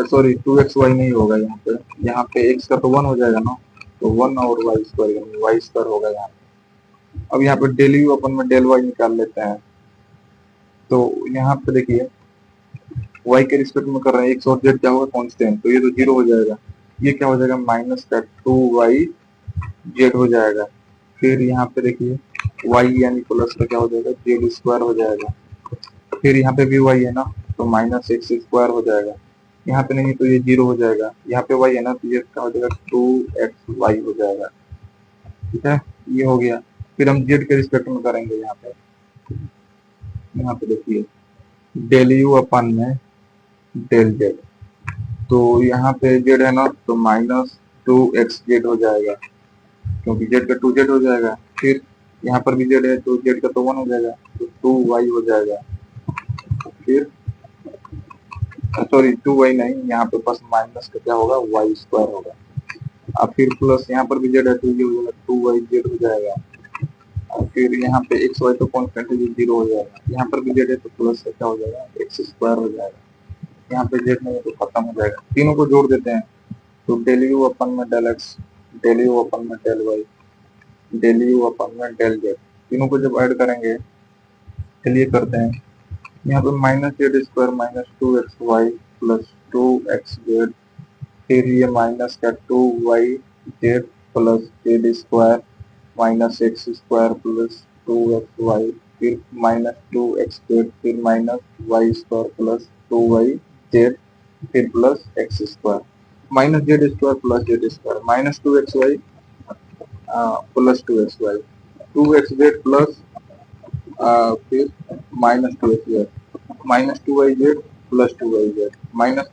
सॉरी 2x वाई नहीं होगा, यहाँ पे x का तो 1 हो जाएगा ना, तो 1 और वाई स्क्वायर होगा यहाँ पे। अब यहाँ पे डेल यू अपन में डेल वाई निकाल लेते हैं, तो यहाँ पे देखिए y के रिस्पेक्ट में कर रहे हैं, x और z क्या होगा, कांस्टेंट, तो ये तो जीरो हो जाएगा, ये क्या हो जाएगा, माइनस का 2y जेड हो जाएगा, फिर यहाँ पे देखिए y यानी प्लस का क्या हो जाएगा, जेड स्क्वायर हो जाएगा, फिर यहाँ पे भी y है ना, तो माइनस एक्स स्क्वायर हो जाएगा, यहाँ पे नहीं तो ये जीरो हो जाएगा, यहाँ पे y है ना, तो ये क्या हो जाएगा, 2xy हो जाएगा, ठीक है, ये हो गया। फिर हम z के रिस्पेक्ट में करेंगे, यहाँ पे देखिए डेल यू अपन में डेल जेड, तो यहाँ पे जेड है ना, तो माइनस 2x जेड हो जाएगा, क्योंकि जेड का 2z हो जाएगा, फिर यहाँ पर भी जेड है तो जेड का तो 1 हो जाएगा, तो 2y हो जाएगा, फिर सॉरी 2y नहीं, यहाँ पे बस माइनस का क्या होगा, वाई स्क्वायर होगा, अब फिर प्लस यहाँ पर भी जेड है तो ये हो जाएगा 2y जेड हो जाएगा, और फिर यहाँ पे एक्स वाई तो कॉन्स्टेंट है, जीरो हो जाएगा, यहाँ पर भी जेड है तो प्लस का क्या हो जाएगा, एक्स स्क्वायर हो जाएगा, यहाँ पे जेड नहीं है तो खत्म हो जाएगा, तीनों को जोड़ देते हैं, तो डेल यू अपन में del x del you upon में del Y, del you upon में डेल जेड, तीनों को जब ऐड करेंगे, चलिए करते हैं। यहाँ पे minus z square minus 2xy plus 2x z, फिर ये माइनस का 2y z plus Z square minus x square plus 2xy, फिर माइनस 2x जेड, फिर minus y square plus 2y z, फिर plus x square, minus z square plus Z square, minus 2xy plus 2xy, 2x z plus फिर minus 2x z, minus 2y z plus 2y z, minus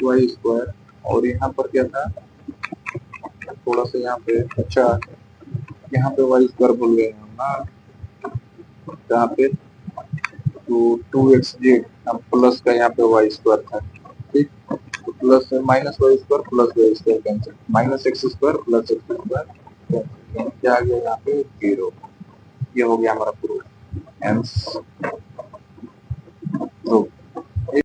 y square, और यहाँ पर क्या था, थोड़ा सा यहाँ पे, अच्छा यहाँ पे वाई स्क्वायर भूल गए हम ना, यहाँ पे तो 2x जेड प्लस का यहाँ पे वाई स्क्वायर था, ठीक, तो plus minus y square plus Y square cancel, minus x square plus x square cancel, क्या आ गया यहाँ पे 0। ये हो गया हमारा प्रूफ, हेंस प्रूफ।